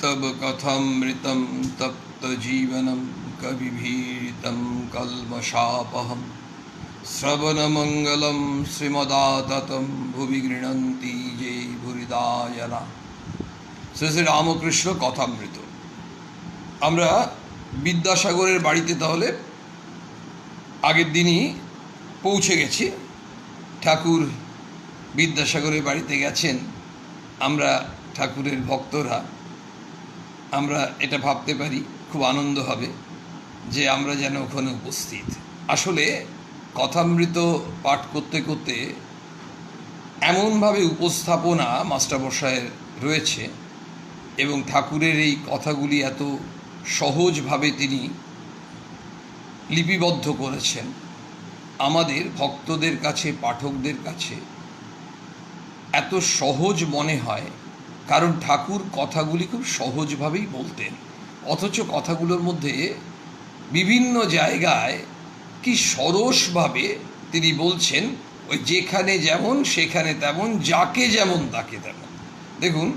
तब कथमृतं तप्तजीवनं कविभीतं कल्मषापहं श्रवणमङ्गलं श्रीमदाततं भुवि गृह्णन्ति ये भूरिदा जना। শ্রী শ্রী রামকৃষ্ণ কথামৃত। আমরা বিদ্যাসাগরের বাড়িতে তাহলে আগের দিনই পৌঁছে গেছি। ঠাকুর বিদ্যাসাগরের বাড়িতে গেছেন। আমরা ঠাকুরের ভক্তরা আমরা এটা ভাবতে পারি খুব আনন্দ হবে যে আমরা যেন ওখানে উপস্থিত। আসলে কথামৃত পাঠ করতে করতে এমনভাবে উপস্থাপনা মাস্টারমশায়ের রয়েছে এবং ঠাকুরের এই কথাগুলি এত সহজভাবে তিনি লিপিবদ্ধ করেছেন, আমাদের ভক্তদের কাছে, পাঠকদের কাছে এত সহজ মনে হয়, কারণ ঠাকুর কথাগুলি খুব সহজভাবেই বলতেন, অথচ কথাগুলোর মধ্যে বিভিন্ন জায়গায় কি সরসভাবে তিনি বলছেন, ওই যেখানে যেমন সেখানে তেমন, যাকে যেমন তাকে তেমন। দেখুন,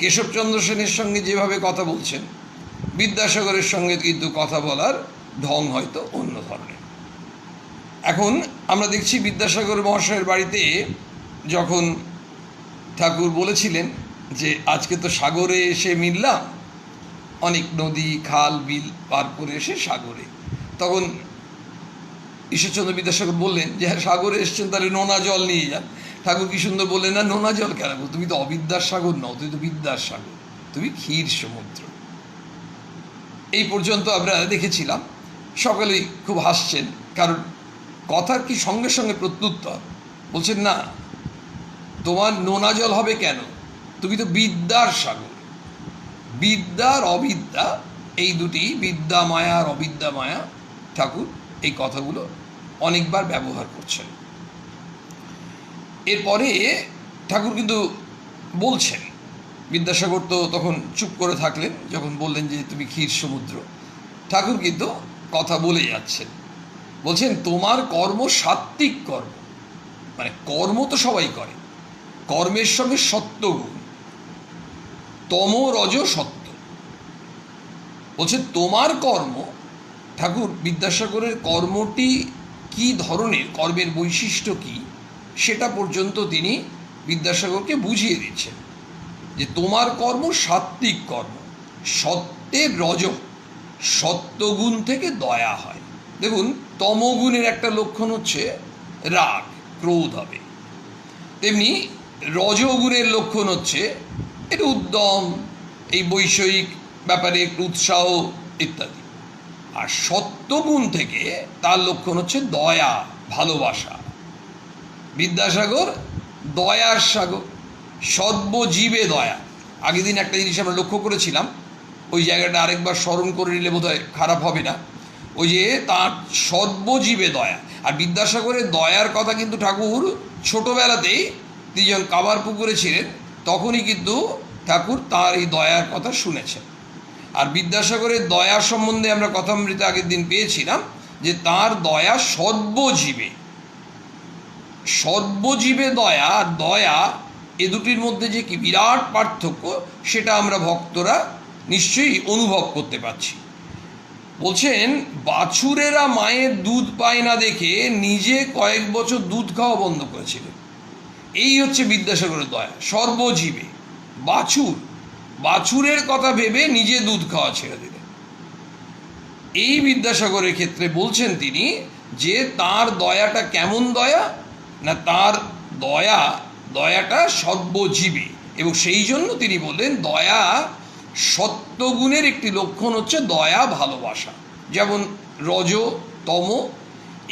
কেশবচন্দ্র সেনের সঙ্গে যেভাবে কথা বলছেন, বিদ্যাসাগরের সঙ্গে কিন্তু কথা বলার ঢং হয়তো অন্য ধরনের। এখন আমরা দেখছি বিদ্যাসাগর মহাশয়ের বাড়িতে যখন ঠাকুর বলেছিলেন যে আজকে তো সাগরে এসে মিললাম, অনেক নদী খাল বিল পার করে এসে সাগরে, তখন ঈশ্বরচন্দ্র বিদ্যাসাগর বললেন যে হ্যাঁ, সাগরে এসছেন, তাহলে নোনা জল নিয়ে যান। ঠাকুর কি সুন্দর বললেন, না নোনা জল কেন, তুমি তো অবিদ্যার সাগর নও, তুমি তো বিদ্যার সাগর, তুমি ক্ষীর সমুদ্র। এই পর্যন্ত আমরা দেখেছিলাম। সকলেই খুব হাসছেন, কারণ কথার কি সঙ্গে সঙ্গে প্রত্যুত্তর। বলছেন না, তোমার নোনা জল হবে কেন, তুমি তো বিদ্যার সাগর। বিদ্যা আর অবিদ্যা, এই দুটি, বিদ্যা মায়া আর অবিদ্যা মায়া, ঠাকুর এই কথাগুলো অনেকবার ব্যবহার করছেন। এরপরে ঠাকুর কিন্তু বলছেন, বিদ্যাসাগর তো তখন চুপ করে থাকলেন যখন বললেন যে তুমি ক্ষীর সমুদ্র। ঠাকুর কিন্তু কথা বলে যাচ্ছেন, বলছেন তোমার কর্ম সাত্ত্বিক কর্ম, মানে কর্ম তো সবাই করে, কর্মের সঙ্গে সত্যগুণ, তম রজ সত্য। বলছে তোমার কর্ম, ঠাকুর বিদ্যাসাগরের কর্মটি কি ধরনের, কর্মের বৈশিষ্ট্য কি, সেটা পর্যন্ত তিনি বিদ্যাসাগরকে বুঝিয়ে দিচ্ছেন যে তোমার কর্ম সাত্ত্বিক কর্ম, সত্যের রজ, সত্যগুণ থেকে দয়া হয়। দেখুন, তমগুণের একটা লক্ষণ হচ্ছে রাগ, ক্রোধ হবে, তেমনি রজগুণের লক্ষণ হচ্ছে এটা উদ্যম, এই বৈষয়িক ব্যাপারে একটু উৎসাহ ইত্যাদি। আর সত্যগুণ থেকে তার লক্ষণ হচ্ছে দয়া, ভালোবাসা। বিদ্যাসাগর দয়ার সাগর, সর্বজীবে দয়া। আগের দিন একটা জিনিস আমরা লক্ষ্য করেছিলাম, ওই জায়গাটা আরেকবার স্মরণ করে নিলে বোধহয় খারাপ হবে না। ওই যে তার সর্বজীবে দয়া, আর বিদ্যাসাগরের দয়ার কথা কিন্তু ঠাকুর ছোটোবেলাতেই, তিনি যখন কাবার পুকুরে ছিলেন তখনই কিন্তু ঠাকুর তার এই দয়ার কথা শুনেছেন। আর বিদ্যাসাগরের দয়া সম্বন্ধে আমরা কথামৃতে আগের দিন পেয়েছিলাম যে তার দয়া সর্বজীবে, সর্বজীবে দয়া আর দয়া, এ দুটির মধ্যে যে কি বিরাট পার্থক্য, সেটা আমরা ভক্তরা নিশ্চয়ই অনুভব করতে পারছি। বলছেন বাছুরেরা মায়ের দুধ পায় না দেখে নিজে কয়েক বছর দুধ খাওয়া বন্ধ করেছিলেন। এই হচ্ছে বিদ্যাসাগরের দয়া, সর্বজীবে। বাছুরের কথা ভেবে নিজে দুধ খাওয়া ছেড়ে দিলেন। এই বিদ্যাসাগরের ক্ষেত্রে বলছেন তিনি যে তার দয়াটা কেমন দয়া না, তার দয়াটা সর্বজীবে, এবং সেই জন্য তিনি বললেন দয়া সত্যগুণের একটি লক্ষণ হচ্ছে দয়া, ভালোবাসা, যেমন রজ তম।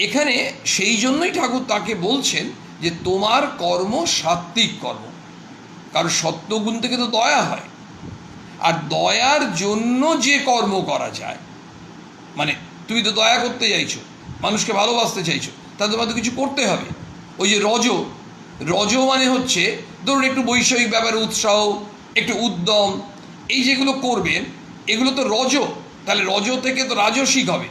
এখানে সেই জন্যই ঠাকুর তাকে বলছেন যে তোমার কর্ম সাত্ত্বিক কর্ম, কারণ সত্যগুণ থেকে তো দয়া হয়। আর দয়ার জন্য যে কর্ম করা যায়, মানে তুমি তো দয়া করতে চাইছো, মানুষকে ভালোবাসতে চাইছো, তাহলে তোমার তো কিছু করতে হবে। ওই যে রজ মানে হচ্ছে ধরুন একটু বৈষয়িক ব্যাপারে উৎসাহ, একটু উদ্যম, এই যেগুলো করবেন এগুলো তো রজ, তাহলে রজ থেকে তো রাজসিক হবে,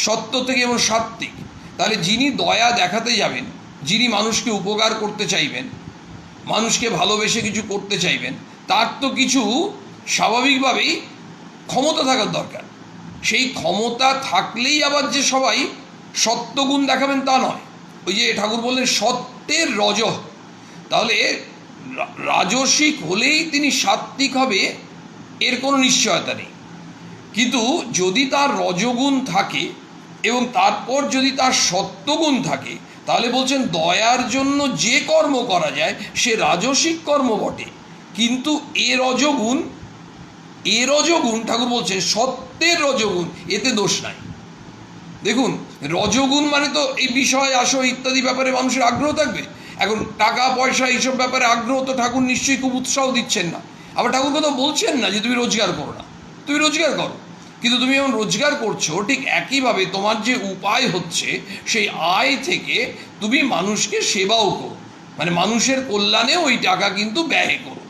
সত্য থেকে এবং সাত্ত্বিক। তাহলে যিনি দয়া দেখাতে যাবেন, যিনি মানুষকে উপকার করতে চাইবেন, মানুষকে ভালোবেসে কিছু করতে চাইবেন, তার তো কিছু স্বাভাবিকভাবেই ক্ষমতা থাকার দরকার। সেই ক্ষমতা থাকলেই আবার যে সবাই সত্যগুণ দেখাবেন তা নয়। ওই যে ঠাকুর বললেন সত্যের রজঃ, তাহলে রাজসিক হলেই তিনি সাত্ত্বিক হবে এর কোনো নিশ্চয়তা নেই। কিন্তু যদি তার রজগুণ থাকে এবং তারপর যদি তার সত্যগুণ থাকে, তাহলে বলছেন দয়ার জন্য যে কর্ম করা যায় সে রাজসিক কর্ম বটে, কিন্তু এ রজগুণ ঠাকুর বলছে সত্যের রজগুণ, এতে দোষ নাই। দেখুন, রজগুণ মানে তো এই বিষয় আসো ইত্যাদি ব্যাপারে মানুষের আগ্রহ থাকবে। এখন টাকা পয়সা এইসব ব্যাপারে আগ্রহ তো ঠাকুর নিশ্চয়ই খুব উৎসাহ দিচ্ছেন না। আবার ঠাকুর কথা বলছেন না যে তুমি রোজগার করো না, তুমি রোজগার করো, কিন্তু তুমি যখন রোজগার করছো ঠিক একইভাবে তোমার যে উপায় হচ্ছে সেই আয় থেকে তুমি মানুষকে সেবাও করো, মানে মানুষের কল্যাণে ওই টাকা কিন্তু ব্যয় করো।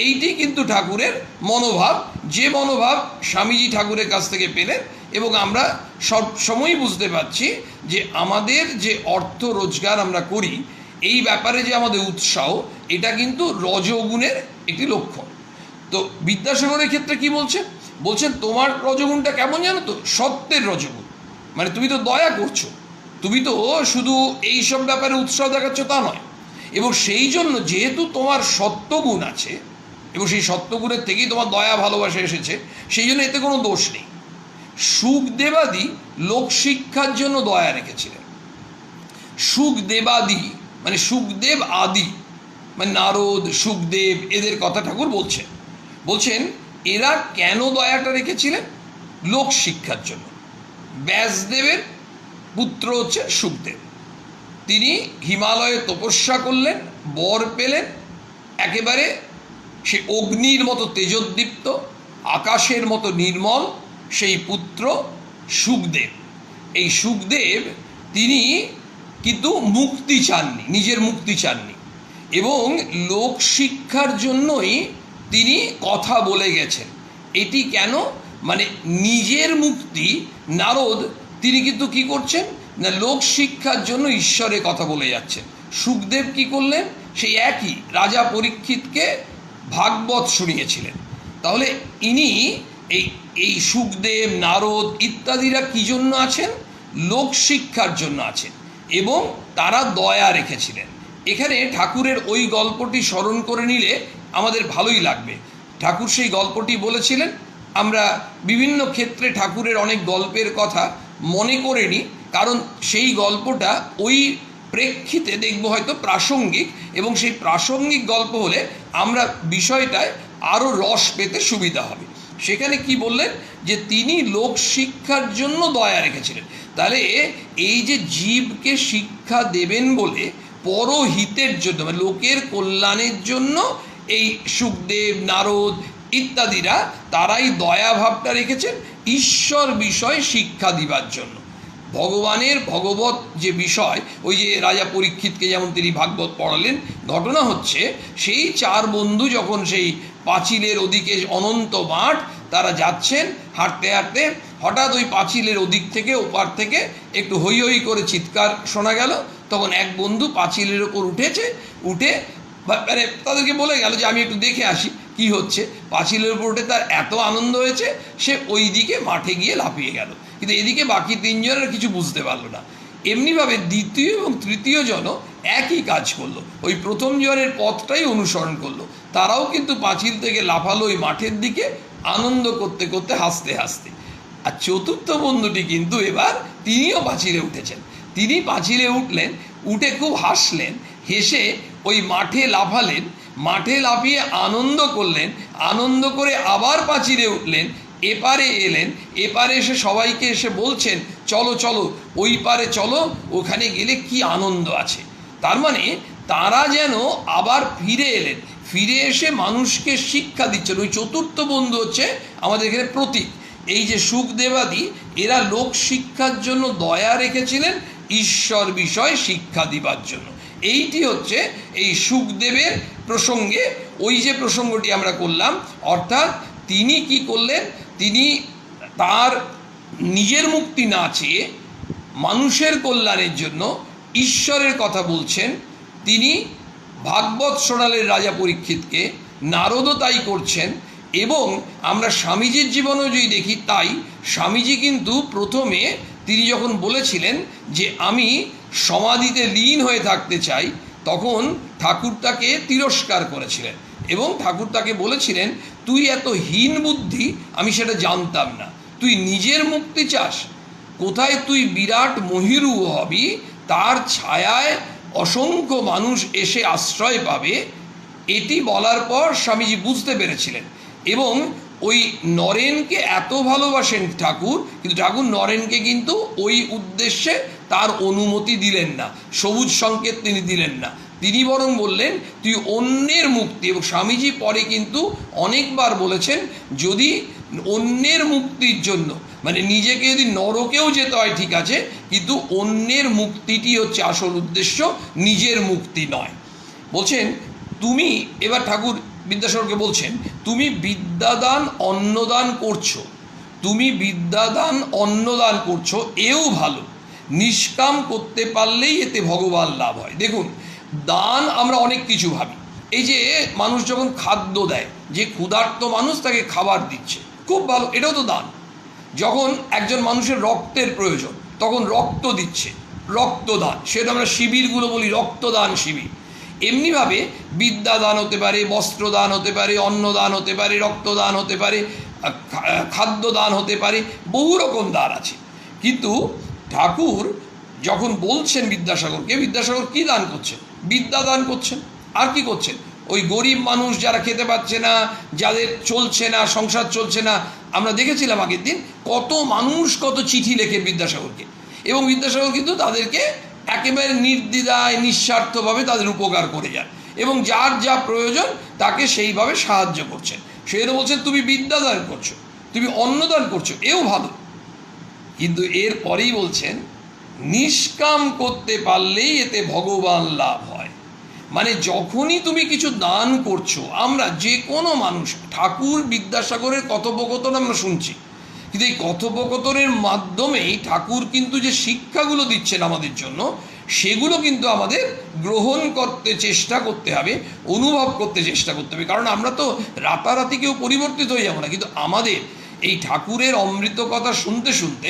এইটি কিন্তু ঠাকুরের মনোভাব, যে মনোভাব স্বামীজি ঠাকুরের কাছ থেকে পেলেন। এবং আমরা সব সময়ই বুঝতে পারছি যে আমাদের যে অর্থ রোজগার আমরা করি এই ব্যাপারে যে আমাদের উৎসাহ, এটা কিন্তু রজগুণের একটি লক্ষণ। তো বিদ্যাসাগরের ক্ষেত্রে কি বলছেন তোমার রজগুণটা কেমন জানো তো? সত্যের রজগুণ, মানে তুমি তো দয়া করছো, তুমি তো শুধু এইসব ব্যাপারে উৎসাহ দেখাচ্ছ তা নয়। এবং সেই জন্য যেহেতু তোমার সত্যগুণ আছে এবং সেই সত্যগুণের থেকেই তোমার দয়া ভালোবাসা এসেছে, সেই জন্য এতে কোনো দোষ নেই। সুখদেবাদি লোকশিক্ষার জন্য দয়া রেখেছিলেন। সুখদেবাদি মানে সুখদেব আদি, মানে নারদ, সুখদেব, এদের কথা ঠাকুর বলছেন এরা কেন দয়াটা রেখেছিলেন? লোকশিক্ষার জন্য। ব্যাসদেবের পুত্র হচ্ছে সুখদেব, তিনি হিমালয়ে তপস্যা করলেন, বর পেলেন, একেবারে সে অগ্নির মতো তেজোদ্দীপ্ত, আকাশের মতো নির্মল সেই পুত্র সুখদেব। এই সুখদেব তিনি কিন্তু মুক্তি চাননি, নিজের মুক্তি চাননি, এবং লোকশিক্ষার জন্যই তিনি কথা বলে গেছেন। এটি কেন? মানে নিজের মুক্তি নারদ তিনি কিন্তু কি করছেন না, লোকশিক্ষার জন্য ঈশ্বরের কথা বলে যাচ্ছেন। সুখদেব কি করলেন? সেই একই রাজা পরীক্ষিতকে ভাগবত শুনিয়েছিলেন। তাহলে ইনি এই সুখদেব, নারদ ইত্যাদিরা কি জন্য আছেন? লোকশিক্ষার জন্য আছেন, এবং তারা দয়া রেখেছিলেন। এখানে ঠাকুরের ওই গল্পটি স্মরণ করে নিলে আমাদের ভালোই লাগবে। ঠাকুর সেই গল্পটি বলেছিলেন। আমরা বিভিন্ন ক্ষেত্রে ঠাকুরের অনেক গল্পের কথা মনে করে নিই, কারণ সেই গল্পটা ওই প্রেক্ষিতে দেখব হয়তো প্রাসঙ্গিক, এবং সেই প্রাসঙ্গিক গল্প হলে আমরা বিষয়টায় আরও রস পেতে সুবিধা হবে। সেখানে কি বললেন? যে তিনি লোকশিক্ষার জন্য দয়া রেখেছিলেন। তাহলে এই যে জীবকে শিক্ষা দেবেন বলে পরহিতের জন্য, মানে লোকের কল্যাণের জন্য এই সুখদেব, নারদ ইত্যাদিরা তারাই দয়াভাবটা রেখেছেন ঈশ্বর বিষয় শিক্ষা দিবার জন্য। ভগবত যে বিষয়, ওই যে রাজা পরীক্ষিতকে যেমন তিনি ভাগবত পড়ালেন, ঘটনা হচ্ছে সেই চার বন্ধু যখন সেই পাঁচিলের ওদিকে অনন্ত মাঠ তারা যাচ্ছেন হাঁটতে হাঁটতে, হঠাৎ ওই পাঁচিলের ওদিক থেকে ওপার থেকে একটু হৈ হৈ করে চিৎকার শোনা গেল। তখন এক বন্ধু পাঁচিলের ওপর উঠে মানে তাদেরকে বলে গেল যে আমি একটু দেখে আসি কি হচ্ছে। পাঁচিলের উপর উঠে তার এত আনন্দ হয়েছে সে ওই দিকে মাঠে গিয়ে লাফিয়ে গেল, কিন্তু এদিকে বাকি তিনজনের কিছু বুঝতে পারলো না। এমনিভাবে দ্বিতীয় এবং তৃতীয় জন একই কাজ করলো, ওই প্রথম জনের পথটাই অনুসরণ করলো। তারাও কিন্তু পাঁচিল থেকে লাফালো ওই মাঠের দিকে, আনন্দ করতে করতে হাসতে হাসতে। আর চতুর্থ বন্ধুটি কিন্তু এবার তিনিও পাঁচিলে উঠেছেন। তিনি পাঁচিলে উঠলেন, উঠে খুব হাসলেন, হেসে ওই মাঠে লাফালেন, মাঠে লাফিয়ে আনন্দ করলেন, আনন্দ করে আবার পাঁচিলে উঠলেন, এপারে এলেন, এপারে এসে সবাইকে এসে বলছেন চলো চলো ওই পারে চলো, ওখানে গেলে কি আনন্দ আছে। তার মানে তারা যেন আবার ফিরে এলেন, ফিরে এসে মানুষকে শিক্ষা দিচ্ছেন। ওই চতুর্থ বন্ধু হচ্ছে আমাদের এখানে প্রতীক। এই যে সুখদেবাদি এরা লোক শিক্ষার জন্য দয়া রেখেছিলেন ঈশ্বর বিষয় শিক্ষা দিবার জন্য। এইটি হচ্ছে এই সুখদেবের প্রসঙ্গে ওই যে প্রসঙ্গটি আমরা করলাম, অর্থাৎ তিনি কি করলেন? তিনি তার নিজের মুক্তি না চেয়ে মানুষের কল্যাণের জন্য ঈশ্বরের কথা বলছেন। তিনি ভাগবত শোনালেন রাজা পরীক্ষিতকে, নারদও তাই করছেন, এবং আমরা স্বামীজির জীবনেও যদি দেখি তাই, স্বামীজি কিন্তু প্রথমে তিনি যখন বলেছিলেন যে আমি সমাধিতে লীন হয়ে থাকতে চাই, তখন ঠাকুর তাকে তিরস্কার করেছিলেন এবং ঠাকুর তাকে বলেছিলেন তুই এত হীন বুদ্ধি, আমি সেটা জানতাম না, তুই নিজের মুক্তি চাস, কোথায় তুই বিরাট মহিরু হবি, তার ছায়ায় অসংখ্য মানুষ এসে আশ্রয় পাবে। এটি বলার পর স্বামীজি বুঝতে পেরেছিলেন এবং ওই নরেনকে এত ভালোবাসেন ঠাকুর, কিন্তু ঠাকুর নরেনকে কিন্তু ওই উদ্দেশ্যে তার অনুমতি দিলেন না, সবুজ সংকেত তিনি দিলেন না, তিনি বরং বললেন তুই অন্যের মুক্তি। এবং স্বামীজি পরে কিন্তু অনেকবার বলেছেন যদি অন্যের মুক্তির জন্য, মানে নিজেকে যদি নরকেও যেতে হয় ঠিক আছে, কিন্তু অন্যের মুক্তিটি হচ্ছে আসল উদ্দেশ্য, নিজের মুক্তি নয়। বলছেন তুমি, এবার ঠাকুর বিদ্যাসাগরকে বলছেন তুমি বিদ্যাদান অন্নদান করছো, তুমি বিদ্যাদান অন্নদান করছো, এও ভালো, নিষ্কাম করতে পারলেই এতে ভগবান লাভ হয়। দেখুন, দান আমরা অনেক কিছু ভাবি, এই যে মানুষ যখন খাদ্য দেয়, যে ক্ষুধার্ত মানুষ তাকে খাবার দিচ্ছে, খুব ভালো, এটাও তো দান। যখন একজন মানুষের রক্তের প্রয়োজন তখন রক্ত দিচ্ছে, রক্তদান, সেটা আমরা শিবিরগুলো বলি রক্তদান শিবির। এমনিভাবে বিদ্যাদান হতে পারে, বস্ত্রদান হতে পারে, অন্নদান হতে পারে, রক্তদান হতে পারে, খাদ্যদান হতে পারে, বহু রকম দান আছে। কিন্তু ঠাকুর যখন বলছেন বিদ্যাসাগরকে, বিদ্যাসাগর কী দান করছেন? বিদ্যা দান করছেন। আর কি করছেন? ওই গরিব মানুষ যারা খেতে পাচ্ছে না, যাদের চলছে না, সংসার চলছে না, আমরা দেখেছিলাম আগের দিন কত মানুষ কত চিঠি লেখে বিদ্যাসাগরকে, এবং বিদ্যাসাগর কিন্তু তাদেরকে একেবারে নির্দ্বিধায় নিঃস্বার্থভাবে তাদের উপকার করে যান এবং যার যা প্রয়োজন তাকে সেইভাবে সাহায্য করছেন। সেই বলছেন তুমি বিদ্যাদান করছো, তুমি অন্নদান করছো, এও ভালো, কিন্তু এর পরেই বলছেন নিষ্কাম করতে পারলেই এতে ভগবান লাভ হয়। মানে যখনই তুমি কিছু দান করছো, আমরা যে কোনো মানুষ, ঠাকুর বিদ্যাসাগরের কথোপকথন আমরা শুনছি, কিন্তু এই কথোপকথনের মাধ্যমেই ঠাকুর কিন্তু যে শিক্ষাগুলো দিচ্ছেন আমাদের জন্য, সেগুলো কিন্তু আমাদের গ্রহণ করতে চেষ্টা করতে হবে, অনুভব করতে চেষ্টা করতে হবে। কারণ আমরা তো রাতারাতি কেউ পরিবর্তিত হয়ে যাবো না, কিন্তু আমাদের এই ঠাকুরের অমৃত কথা শুনতে শুনতে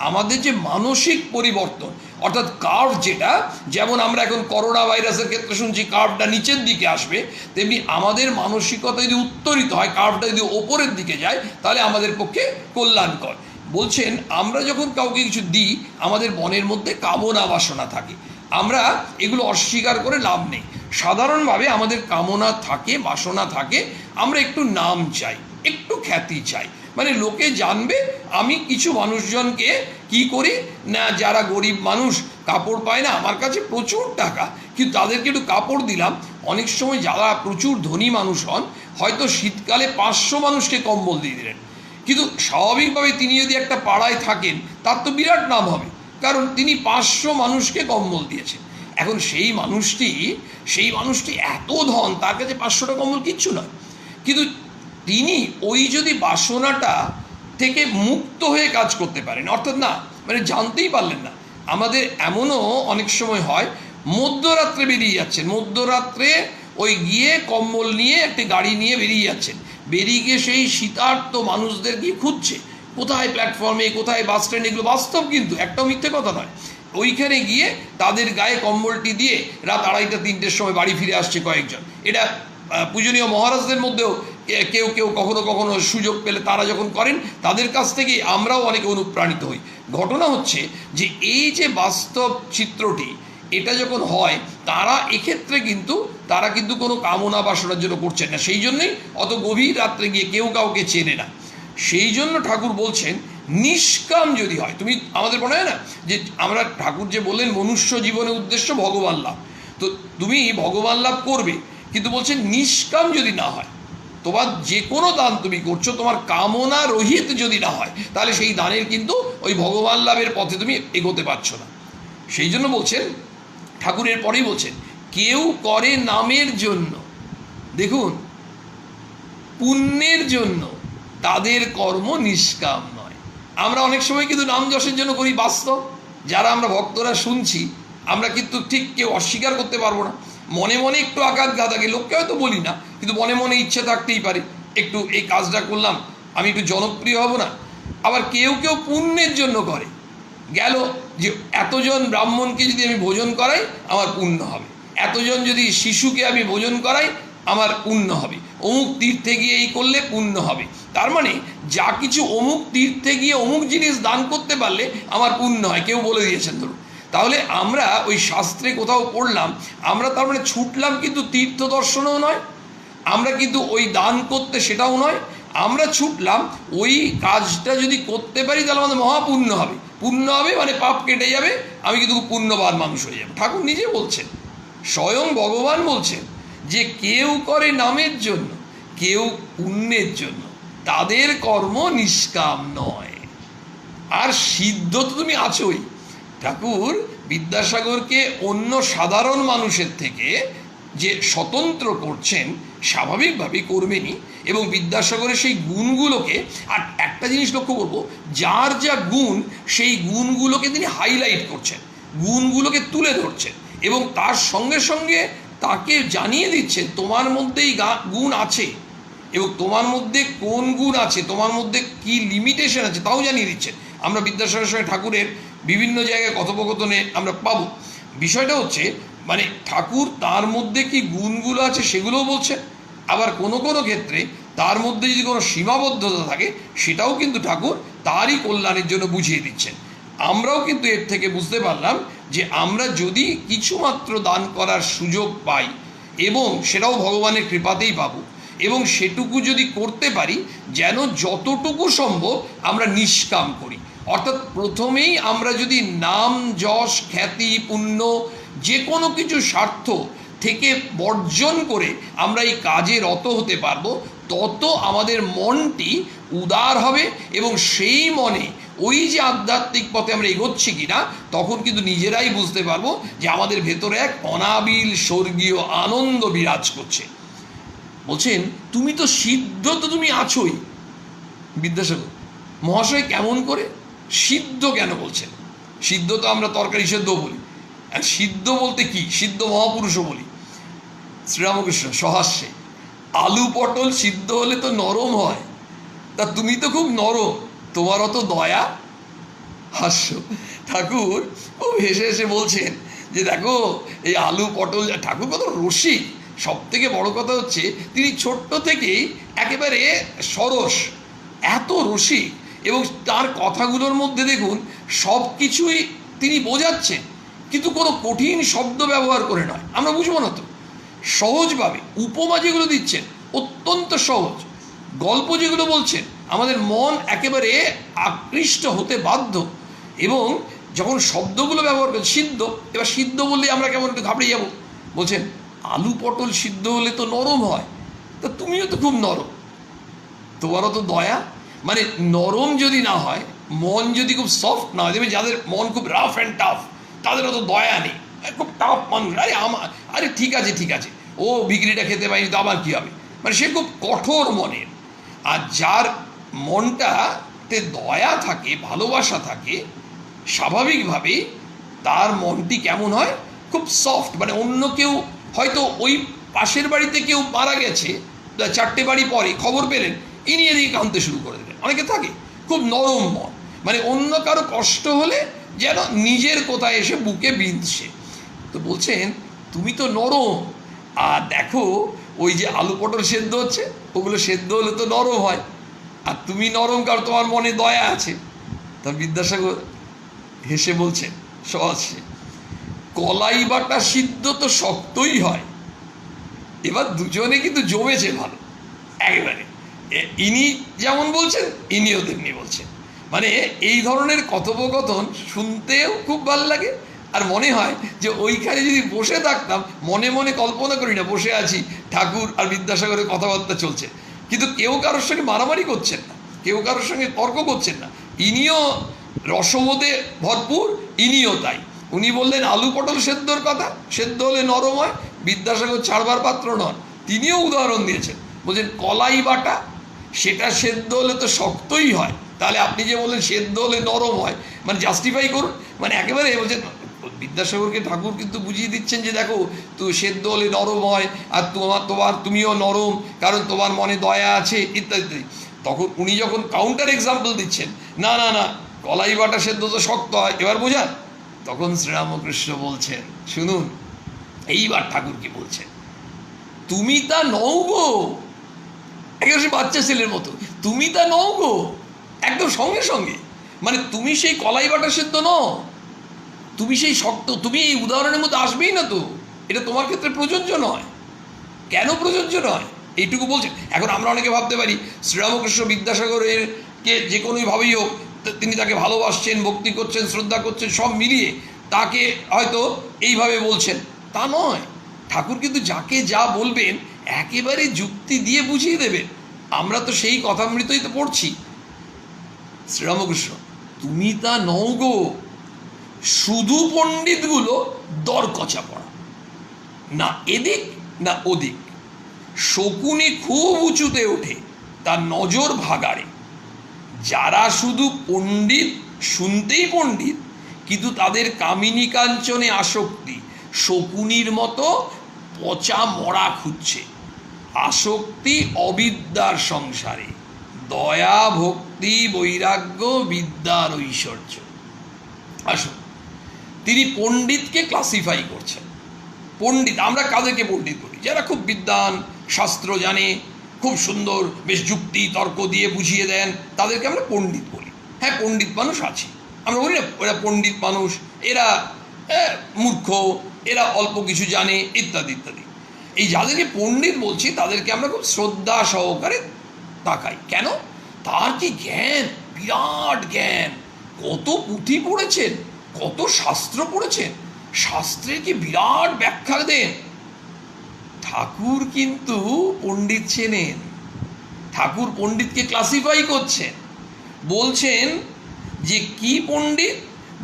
আমাদের যে মানসিক পরিবর্তন, অর্থাৎ কার্ভ, যেটা যেমন আমরা এখন করোনা ভাইরাসের ক্ষেত্রে শুনছি কার্ভটা নিচের দিকে আসবে, তেমনি আমাদের মানসিকতা যদি উত্তরিত হয়, কার্ভটা যদি ওপরের দিকে যায়, তাহলে আমাদের পক্ষে কল্যাণকর। বলছেন আমরা যখন কাউকে কিছু দিই, আমাদের মনের মধ্যে কামনা বাসনা থাকে, আমরা এগুলো অস্বীকার করে লাভ নেই। সাধারণভাবে আমাদের কামনা থাকে, বাসনা থাকে, আমরা একটু নাম চাই, একটু খ্যাতি চাই, মানে লোকে জানবে। আমি কিছু মানুষজনকে কি করি না, যারা গরিব মানুষ কাপড় পায় না, আমার কাছে প্রচুর টাকা, কিন্তু তাদেরকে একটু কাপড় দিলাম। অনেক সময় যারা প্রচুর ধনী মানুষ হন, হয়তো শীতকালে 500 মানুষকে কম্বল দিয়ে দিলেন, কিন্তু স্বাভাবিকভাবে তিনি যদি একটা পাড়ায় থাকেন, তার তো বিরাট নাম হবে, কারণ তিনি 500 মানুষকে কম্বল দিয়েছেন। এখন সেই মানুষটি এত ধন, তার কাছে 500টা কম্বল কিচ্ছু নয়, কিন্তু তিনি ওই যদি বাসনাটা থেকে মুক্ত হয়ে কাজ করতে পারেন, অর্থাৎ না মানে জানতেই পারলেন না। আমাদের এমনও অনেক সময় হয়, মধ্যরাত্রে বেরিয়ে যাচ্ছেন, মধ্যরাত্রে ওই গিয়ে কম্বল নিয়ে একটি গাড়ি নিয়ে বেরিয়ে যাচ্ছেন, বেরিয়ে গিয়ে সেই শীতার্ত মানুষদের গিয়ে খুঁজছে, কোথায় প্ল্যাটফর্মে, কোথায় বাস স্ট্যান্ড, এগুলো বাস্তব, কিন্তু একটাও মিথ্যে কথা নয়। ওইখানে গিয়ে তাদের গায়ে কম্বলটি দিয়ে রাত 2:30-3টের সময় বাড়ি ফিরে আসছে কয়েকজন। এটা পূজনীয় মহারাজদের মধ্যেও কেউ কেউ কখনো কখনো সুযোগ পেলে তারা যখন করেন, তাদের কাছ থেকে আমরাও অনেকে অনুপ্রাণিত হই। ঘটনা হচ্ছে যে এই যে বাস্তব চিত্রটি, এটা যখন হয়, তারা এক্ষেত্রে কিন্তু তারা কিন্তু কোনো কামনা বাসনার জন্য করছেন না, সেই জন্যই অত গভীর রাত্রে গিয়ে কেউ কাউকে চেনে না। সেই জন্য ঠাকুর বলছেন নিষ্কাম যদি হয়, তুমি আমাদের মনে হয় না যে আমরা ঠাকুর যে বললেন মনুষ্য জীবনের উদ্দেশ্য ভগবান লাভ, তো তুমি ভগবান লাভ করবে, কিন্তু বলছেন নিষ্কাম যদি না হয়, তোমার যে কোনো দান তুমি করছো, তোমার কামনা রহিত যদি না হয়, তাহলে সেই দানের কিন্তু ওই ভগবান লাভের পথে তুমি এগোতে পারছো না। সেই জন্য বলছেন ঠাকুরের পরেই বলছেন কেউ করে নামের জন্য, দেখুন পুণ্যের জন্য, তাদের কর্ম নিষ্কাম নয়। আমরা অনেক সময় কিন্তু নাম যশের জন্য করি, বাস্তব যারা আমরা ভক্তরা শুনছি, আমরা কিন্তু ঠিক কেউ অস্বীকার করতে পারবো না, মনে মনে একটু আঘাত থাকে, লোককে হয়তো বলি না, কিন্তু মনে মনে ইচ্ছে থাকতেই পারে, একটু এই কাজটা করলাম, আমি একটু জনপ্রিয় হব না। আবার কেউ কেউ পুণ্যের জন্য করে, গেল যে এতজন ব্রাহ্মণকে যদি আমি ভোজন করাই আমার পুণ্য হবে, এতজন যদি শিশুকে আমি ভোজন করাই আমার পুণ্য হবে, অমুক তীর্থে গিয়ে এই করলে পুণ্য হবে। তার মানে যা কিছু অমুক তীর্থে গিয়ে অমুক জিনিস দান করতে পারলে আমার পুণ্য হয়, কেউ বলে দিয়েছেন ধরুন। তাহলে আমরা ওই শাস্ত্রে কোথাও পড়লাম, আমরা তার মানে ছুটলাম কিন্তু তীর্থ দর্শনও নয়, আমরা কিন্তু ওই দান করতে সেটাও নয়, আমরা ছুটলাম ওই কাজটা যদি করতে পারি তাহলে আমাদের মহাপুণ্য হবে। পুণ্য হবে মানে পাপ কেটে যাবে, আমি কিন্তু খুব পুণ্যবান মানুষ হয়ে যাবো। ঠাকুর নিজে বলছেন, স্বয়ং ভগবান বলছেন যে কেউ করে নামের জন্য, কেউ পুণ্যের জন্য, তাদের কর্ম নিষ্কাম নয়। আর সিদ্ধ তো তুমি আছোই। ঠাকুর বিদ্যাসাগরকে অন্য সাধারণ মানুষের থেকে যে স্বতন্ত্র করছেন, স্বাভাবিকভাবেই করবেনই, এবং বিদ্যাসাগরের সেই গুণগুলোকে, আর একটা জিনিস লক্ষ্য করব, যার যা গুণ সেই গুণগুলোকে তিনি হাইলাইট করছেন, গুণগুলোকে তুলে ধরছেন, এবং তার সঙ্গে সঙ্গে তাকে জানিয়ে দিচ্ছেন তোমার মধ্যেই গুণ আছে, এবং তোমার মধ্যে কোন গুণ আছে, তোমার মধ্যে কি লিমিটেশন আছে তাও জানিয়ে দিচ্ছেন। আমরা বিদ্যাসাগরের সঙ্গে ঠাকুরের বিভিন্ন জায়গায় কথোপকথনে আমরা পাবো। বিষয়টা হচ্ছে মানে ঠাকুর তার মধ্যে কি গুণগুলো আছে সেগুলোও বলছেন, আবার কোনো কোনো ক্ষেত্রে তার মধ্যে যদি কোনো সীমাবদ্ধতা থাকে সেটাও কিন্তু ঠাকুর তারই কল্যাণের জন্য বুঝিয়ে দিচ্ছেন। আমরাও কিন্তু এর থেকে বুঝতে পারলাম যে আমরা যদি কিছুমাত্র দান করার সুযোগ পাই, এবং সেটাও ভগবানের কৃপাতেই পাবো, এবং সেটুকু যদি করতে পারি যেন যতটুকু সম্ভব আমরা নিষ্কাম করি। অর্থাৎ প্রথমেই আমরা যদি নাম যশ খ্যাতি পুণ্য যে কোনো কিছু স্বার্থ থেকে বর্জন করে আমরা এই কাজে রত হতে পারবো, তত আমাদের মনটি উদার হবে, এবং সেই মনে ওই যে আধ্যাত্মিক পথে আমরা এগোচ্ছি কিনা তখন কিন্তু নিজেরাই বুঝতে পারবো যে আমাদের ভেতরে এক অনাবিল স্বর্গীয় আনন্দ বিরাজ করছে। বলছেন তুমি তো সিদ্ধ, তো তুমি আছোই। বিদ্যাসাগর মহাশয় কেমন করে সিদ্ধ কেন বলছেন? সিদ্ধ তো আমরা তরকারি সেদ্ধ বলি, আর সিদ্ধ বলতে কি, সিদ্ধ মহাপুরুষও বলি। শ্রীরামকৃষ্ণ সহাস্যে, আলু পটল সিদ্ধ হলে তো নরম হয়, তা তুমি তো খুব নরম, তোমার অত দয়া। হাস্য। ঠাকুর খুব হেসে হেসে বলছেন যে দেখো এই আলু পটল, ঠাকুর কত রসিক। সব থেকে বড় কথা হচ্ছে তিনি ছোট্ট থেকেই একেবারে সরস, এত রসিক, এবং তার কথাগুলোর মধ্যে দেখুন সব কিছুই তিনি বোঝাচ্ছেন, কিন্তু কোনো কঠিন শব্দ ব্যবহার করে নয়, আমরা বুঝবো না তো। সহজভাবে উপমা যেগুলো দিচ্ছেন অত্যন্ত সহজ, গল্প যেগুলো বলছেন আমাদের মন একেবারে আকৃষ্ট হতে বাধ্য, এবং যখন শব্দগুলো ব্যবহার করেন সিদ্ধ, এবার সিদ্ধ বললে আমরা কেমন একটু ঘাবড়ে যাব। বলছেন আলু পটল সিদ্ধ হলে তো নরম হয়, তা তুমিও তো খুব নরম, তোমারও তো দয়া। মানে নরম যদি না হয়, মন যদি খুব সফট না হয়, দেখবে যাদের মন খুব রাফ অ্যান্ড টাফ তাদের অত দয়া নেই, খুব টাফ মানুষ, আরে ঠিক আছে ঠিক আছে, ও বিক্রিটা খেতে পারিনি তো আমার কী হবে, মানে সে খুব কঠোর মনের। আর যার মনটাতে দয়া থাকে, ভালোবাসা থাকে, স্বাভাবিকভাবেই তার মনটি কেমন হয়, খুব সফট। মানে অন্য কেউ হয়তো ওই পাশের বাড়িতে কেউ মারা গেছে, 4টে বাড়ি পরে খবর পেলেন, ইনি এদিকে কাঁদতে শুরু করে দিলেন। অনেকে থাকে খুব নরম মন, মানে অন্য কারো কষ্ট হলে যেন নিজের কোথায় এসে বুকে বিঁধছে। তো বলছেন তুমি তো নরম, আর দেখো ওই যে আলু পটল সেদ্ধ হচ্ছে, ওগুলো সেদ্ধ হলে তো নরম হয়, আর তুমি নরম কারণ তোমার মনে দয়া আছে। তা বিদ্যাসাগর হেসে বলছেন সহজে, কলাই বাটা সিদ্ধ তো শক্তই হয়। এবার দুজনে কিন্তু জমেছে ভালো একেবারে, ইনি যেমন বলছেন ইনিও তেমনি বলছেন। মানে এই ধরনের কথোপকথন শুনতেও খুব ভালো লাগে, আর মনে হয় যে ওইখানে যদি বসে থাকতাম, মনে মনে কল্পনা করি না বসে আছি, ঠাকুর আর বিদ্যাসাগরের কথাবার্তা চলছে, কিন্তু কেউ কারোর সঙ্গে মারামারি করছেন না, কেউ কারোর সঙ্গে তর্ক করছেন না, ইনিও রসবোধে ভরপুর, ইনিও তাই। উনি বললেন আলু পটল সেদ্ধর কথা, সেদ্ধ হলে নরম হয়, বিদ্যাসাগর ছাড়বার পাত্র নন, তিনিও উদাহরণ দিয়েছেন। বলছেন কলাই বাটা সেটা সেদ্ধ হলে তো শক্তই হয়, তাহলে আপনি যে বললেন সেদ্ধ হলে নরম হয়, মানে জাস্টিফাই করুন, মানে একেবারে বলছেন বিদ্যাসাগরকে ঠাকুর কিন্তু বুঝিয়ে দিচ্ছেন যে দেখো, তো সেদ্ধ হলে নরম হয়, আর তুমিও নরম, কারণ তোমার মনে দয়া আছে, ইত্যাদি ইত্যাদি। তখন উনি যখন কাউন্টার এক্সাম্পল দিচ্ছেন, না না না, কলাই বাটা সেদ্ধ তো শক্ত হয়, এবার বোঝান, তখন শ্রীরামকৃষ্ণ বলছেন, শুনুন এইবার ঠাকুর কি বলছেন, তুমি তা নও গো, একেবারে বাচ্চা ছেলের মতো, তুমি তা নও গো, একদম সঙ্গে সঙ্গে, মানে তুমি সেই কলাই বাটা সেদ্ধ নও, তুমি সেই শক্ত, তুমি এই উদাহরণের মধ্যে আসবেই না তো, এটা তোমার ক্ষেত্রে প্রযোজ্য নয়। কেন প্রযোজ্য নয় এইটুকু বলছেন। এখন আমরা অনেকে ভাবতে পারি শ্রীরামকৃষ্ণ বিদ্যাসাগরের কে যে কোনোভাবেই হোক তিনি তাকে ভালোবাসছেন, ভক্তি করছেন, শ্রদ্ধা করছেন, সব মিলিয়ে তাকে হয়তো এইভাবে বলছেন, তা নয়। ঠাকুর কিন্তু যাকে যা বলবেন একেবারে যুক্তি দিয়ে বুঝিয়ে দেবেন। আমরা তো সেই কথামৃতই তো পড়ছি। শ্রীরামকৃষ্ণ, তুমি তা নও গো, শুধু পণ্ডিতগুলো দরকচা পড়া, না এদিক না ওদিক, শকুনি খুব উঁচুতে ওঠে, তার নজর ভাগাড়ে। যারা শুধু পণ্ডিত, শুনতেই পণ্ডিত, কিন্তু তাদের কামিনী কাঞ্চনে আসক্তি, শকুনির মতো পচা মরা খুঁজছে। আসক্তি অবিদ্যার সংসারে, দয়া ভক্তি বৈরাগ্য বিদ্যার ঐশ্বর্য। আসুন, তিনি পণ্ডিতকে ক্লাসিফাই করছেন। পণ্ডিত, আমরা কাদেরকে পণ্ডিত বলি? যারা খুব বিদ্বান, শাস্ত্র জানে, খুব সুন্দর বেশ যুক্তি তর্ক দিয়ে বুঝিয়ে দেন, তাদেরকে আমরা পণ্ডিত বলি। হ্যাঁ, পণ্ডিত মানুষ আছে, আমরা বলি না এরা পণ্ডিত মানুষ, এরা মূর্খ, এরা অল্প কিছু জানে, ইত্যাদি ইত্যাদি। এই যাদেরকে পণ্ডিত বলছি তাদেরকে আমরা খুব শ্রদ্ধা সহকারে তাকাই। কেন? তার কি জ্ঞান, বিরাট জ্ঞান, কত পুঁথি পড়েছেন, কত শাস্ত্র পড়েছেন, শাস্ত্রে কি বিরাট ব্যাখ্যা দেন। ঠাকুর কিন্তু পণ্ডিত চেনেন, ঠাকুর পণ্ডিতকে ক্লাসিফাই করছেন, বলছেন যে কি পণ্ডিত,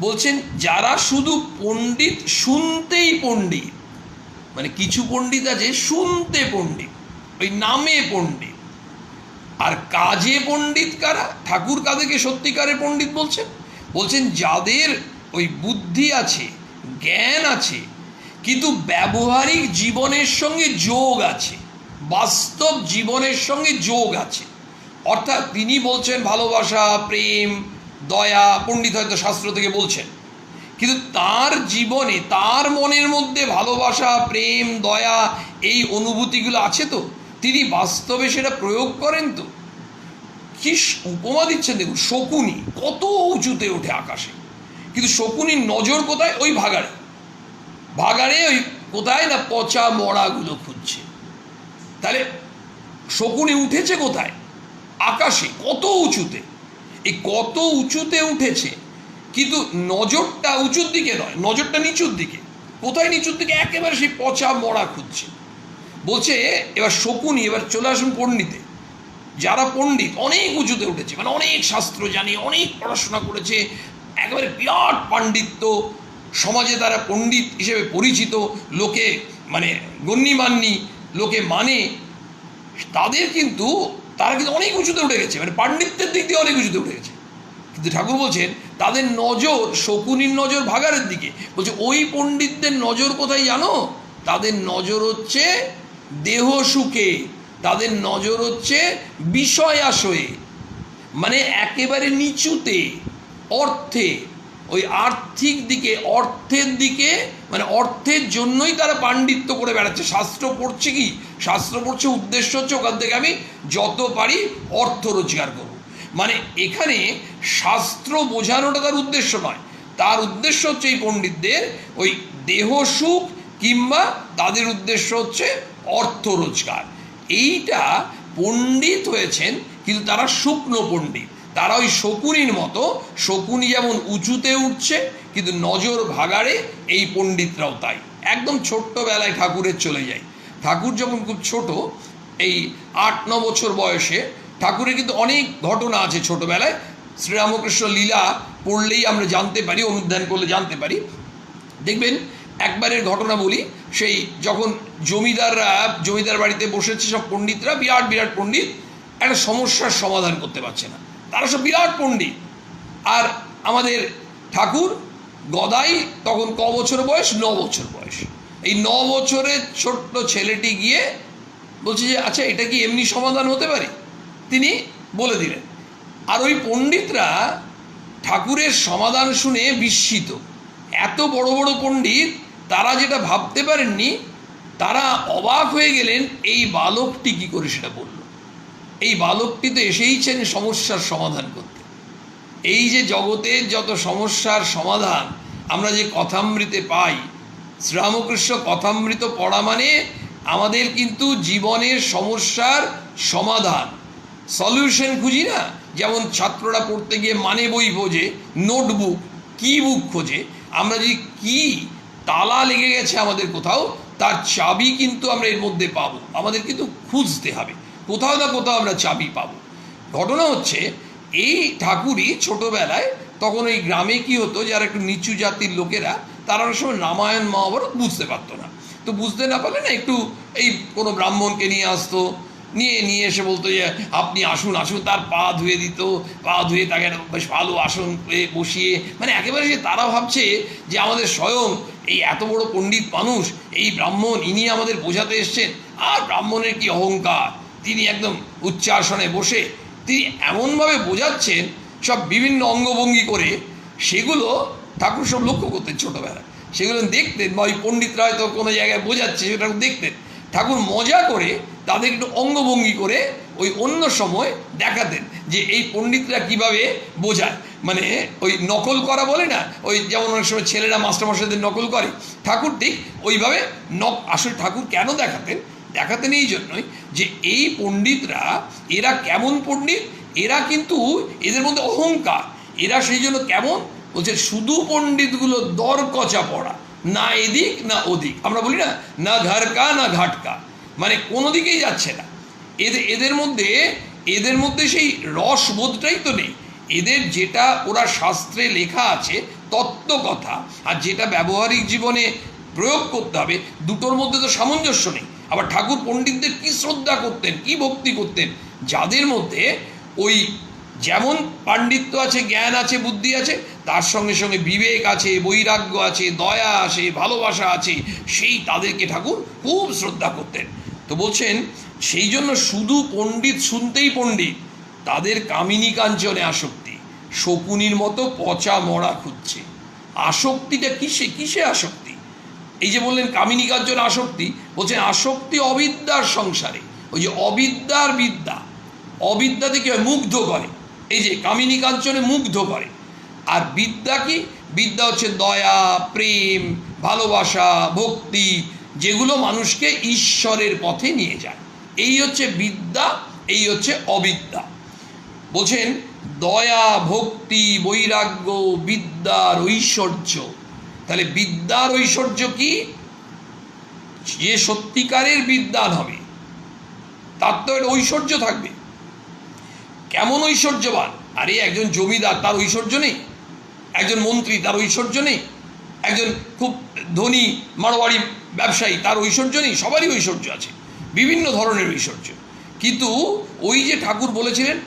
বলছেন যারা শুধু পণ্ডিত, শুনতেই পণ্ডিত, মানে কিছু পণ্ডিত আছে শুনতে পণ্ডিত, ওই নামে পণ্ডিত, আর কাজে পণ্ডিত কারা? ঠাকুর কাদেরকে সত্যিকারের পণ্ডিত বলছেন? বলছেন যাদের ওই বুদ্ধি আছে, জ্ঞান আছে, কিন্তু ব্যবহারিক জীবনের সঙ্গে যোগ আছে, বাস্তব জীবনের সঙ্গে যোগ আছে। অর্থাৎ তিনি বলছেন ভালোবাসা, প্রেম, দয়া, পণ্ডিত হয়তো শাস্ত্র থেকে বলছেন, কিন্তু তার জীবনে, তার মনের মধ্যে ভালোবাসা, প্রেম, দয়া, এই অনুভূতিগুলো আছে তো, তিনি বাস্তবে সেটা প্রয়োগ করেন তো। কি উপমা দিচ্ছেন দেখুন, শকুনি কত উঁচুতে ওঠে আকাশে, কিন্তু শকুনির নজর কোথায়? ওই ভাগাড়ে, ভাগাড়ে ওই কোথায় না পচা মরাগুলো খুঁজছে। তাহলে শকুনি উঠেছে কোথায়? আকাশে, কত উঁচুতে। এই কত উঁচুতে উঠেছে, কিন্তু নজরটা উঁচুর দিকে নয়, নজরটা নিচুর দিকে। কোথায় নিচুর দিকে? একেবারে সেই পচা মরা খুঁজছে। বলছে এবার শকুনি, এবার চলে আসুন পণ্ডিতে। যারা পণ্ডিত, অনেক উঁচুতে উঠেছে, মানে অনেক শাস্ত্র জানে, অনেক পড়াশোনা করেছে, একেবারে বিরাট পাণ্ডিত্য, সমাজে তারা পণ্ডিত হিসেবে পরিচিত, লোকে মানে গণ্যমান্যী, লোকে মানে, তাদের কিন্তু তারা কিন্তু অনেক উঁচুতে উঠে গেছে, মানে পাণ্ডিত্যের দিক দিয়ে অনেক উঁচুতে উঠে গেছে। কিন্তু ঠাকুর বলছেন তাদের নজর, শকুনির নজর ভাগাড়ের দিকে। বলছে ওই পণ্ডিতদের নজর কোথায় জানো? তাদের নজর হচ্ছে দেহ সুখে, তাদের নজর হচ্ছে বিষয় আশয়ে, মানে একেবারে নিচুতে, অর্থে, ওই আর্থিক দিকে, অর্থের দিকে, মানে অর্থের জন্যই তারা পাণ্ডিত্য করে বেড়াচ্ছে। শাস্ত্র পড়ছে কি? শাস্ত্র পড়ছে উদ্দেশ্য হচ্ছে ওখান থেকে আমি যত পারি অর্থ রোজগার করব। মানে এখানে শাস্ত্র বোঝানোটা তার উদ্দেশ্য নয়, তার উদ্দেশ্য হচ্ছে এই পণ্ডিতদের ওই দেহ সুখ, কিংবা তাদের উদ্দেশ্য হচ্ছে অর্থ রোজগার। এইটা পণ্ডিত হয়েছেন, কিন্তু তারা শুকনো পণ্ডিত, তারা ওই শকুনির মতো। শকুনি যেমন উঁচুতে উঠছে, কিন্তু নজর ভাগাড়ে, এই পণ্ডিতরাও তাই। একদম ছোট্টবেলায় ঠাকুরের চলে যায়। ঠাকুর যখন খুব ছোট, এই 8-9 বছর বয়সে, ঠাকুরের কিন্তু অনেক ঘটনা আছে ছোটবেলায়। শ্রীরামকৃষ্ণ লীলা পড়লেই আমরা জানতে পারি, অনুধ্যান করলে জানতে পারি। দেখবেন একবারের ঘটনা বলি, সেই যখন জমিদাররা, জমিদার বাড়িতে বসেছে সব পণ্ডিতরা, বিরাট বিরাট পণ্ডিত, একটা সমস্যার সমাধান করতে পারছে না, তারা সব বিরাট পণ্ডিত। আর আমাদের ঠাকুর গদাই তখন ক বছর বয়স? 9 বছর বয়স। এই 9 বছরের ছোট্ট ছেলেটি গিয়ে বলছে যে আচ্ছা এটা কি এমনি সমাধান হতে পারে? তিনি বলে দিলেন। আর ওই পণ্ডিতরা ঠাকুরের সমাধান শুনে বিস্মিত। এত বড় বড় পণ্ডিত, তারা যেটা ভাবতে পারেননি, তারা অবাক হয়ে গেলেন এই বালকটি কী করে সেটা বলল। এই বালকটি তো এসেইছেন সমস্যার সমাধান করতে। এই যে জগতের যত সমস্যার সমাধান আমরা যে কথামৃতে পাই, শ্রীরামকৃষ্ণ কথামৃত পড়া মানে আমাদের কিন্তু জীবনের সমস্যার সমাধান, সলিউশন খুঁজি না। যেমন ছাত্ররা পড়তে গিয়ে মানে বই খোঁজে, নোটবুক, কি বুক খোঁজে, আমরা যদি কি তালা লেগে গেছে আমাদের কোথাও, তার চাবি কিন্তু আমরা এর মধ্যে পাবো। আমাদের কিন্তু খুঁজতে হবে, কোথাও না কোথাও আমরা চাবি পাবো। ঘটনা হচ্ছে এই ঠাকুরই ছোটোবেলায় তখন ওই গ্রামে কি হতো, যারা একটু নিচু জাতির লোকেরা, তারা অনেক সময় রামায়ণ মহাভারত বুঝতে পারতো না। তো বুঝতে না পারলে না একটু এই কোনো ব্রাহ্মণকে নিয়ে আসতো, নিয়ে এসে বলতো যে আপনি আসুন আসুন, তার পা ধুয়ে দিত, পা ধুয়ে তাকে বেশ ভালো আসন বসিয়ে, মানে একেবারে যে তারা ভাবছে যে আমাদের স্বয়ং এই এত বড় পণ্ডিত মানুষ, এই ব্রাহ্মণ, ইনি আমাদের বোঝাতে এসছেন। আর ব্রাহ্মণের কি অহংকার, তিনি একদম উচ্চাসনে বসে তিনি এমনভাবে বোঝাচ্ছেন, সব বিভিন্ন অঙ্গভঙ্গি করে, সেগুলো ঠাকুর সব লক্ষ্য করতেন ছোটোবেলায়, সেগুলো দেখতেন। বা ওই পণ্ডিতরা হয়তো কোনো জায়গায় বোঝাচ্ছে, সেটা দেখতেন, ঠাকুর মজা করে তাদের একটু অঙ্গভঙ্গি করে ওই অন্য সময় দেখাতেন যে এই পণ্ডিতরা কিভাবে বোঝায়। মানে ওই নকল করা বলে না, ওই যেমন অনেক সময় ছেলেরা মাস্টারমশাইদের নকল করে, ঠাকুর ঠিক ওইভাবে আসলে ঠাকুর কেন দেখাতেন এই জন্যই যে এই পণ্ডিতরা, এরা কেমন পণ্ডিত, এরা কিন্তু এদের মধ্যে অহংকার, এরা সেই জন্য কেমন বলছে, শুধু পণ্ডিতগুলো দর কচা পড়া, না এদিক না ওদিক, আমরা বলি না, না ঘরকা না ঘাটকা, মানে কোনো দিকেই যাচ্ছে না। এদের মধ্যে সেই রসবোধটাই তো নেই। এদের যেটা ওরা শাস্ত্রে লেখা আছে তত্ত্ব কথা, আর যেটা ব্যবহারিক জীবনে প্রয়োগ করতে হবে, দুটোর মধ্যে তো সামঞ্জস্য নেই। আবার ঠাকুর পণ্ডিতদের কি শ্রদ্ধা করতেন, কি ভক্তি করতেন, যাদের মধ্যে ওই যেমন পাণ্ডিত্য আছে, জ্ঞান আছে, বুদ্ধি আছে, তার সঙ্গে সঙ্গে বিবেক আছে, বৈরাগ্য আছে, দয়া আছে, ভালোবাসা আছে, সেই তাদেরকে ঠাকুর খুব শ্রদ্ধা করতেন। তো বলছেন সেই জন্য শুধু পণ্ডিত শুনতেই পণ্ডিত, তাদের কামিনী কাঞ্চনে আসক্তি, শকুনির মতো পচা মরা খুঁজছে। আসক্তিটা কিসে আসক্তি? এই যে বললেন কামিনী কাঞ্চনে আসক্তি, বলছেন আসক্তি অবিদ্যার সংসারে। ওই যে অবিদ্যার বিদ্যা, অবিদ্যাতে কি হয়, মুগ্ধ করে। এই যে কামিনী কাঞ্চনে মুগ্ধ করে। আর বিদ্যা কি? বিদ্যা হচ্ছে দয়া, প্রেম, ভালোবাসা, ভক্তি, যেগুলো মানুষকে ঈশ্বরের পথে নিয়ে যায়। এই হচ্ছে বিদ্যা, এই হচ্ছে অবিদ্যা। বলছেন দয়া, ভক্তি, বৈরাগ্য, বিদ্যার ঐশ্বর্য। তাহলে বিদ্যার ঐশ্বর্য কি? যে সত্যিকারের বিদ্বান হবে তার তো একটা ঐশ্বর্য থাকবে। কেমন ঐশ্বর্যবান? আরে একজন জমিদার, তার ঐশ্বর্য নেই? একজন মন্ত্রী, তার ঐশ্বর্য নেই? একজন খুব ধনী মারোয়াড়ি ব্যবসায়ী, তার ঐশ্বর্য নেই? সবারই ঐশ্বর্য আছে, বিভিন্ন ধরনের ঐশ্বর্য। কিন্তু ওই যে ঠাকুর বলেছিলেন,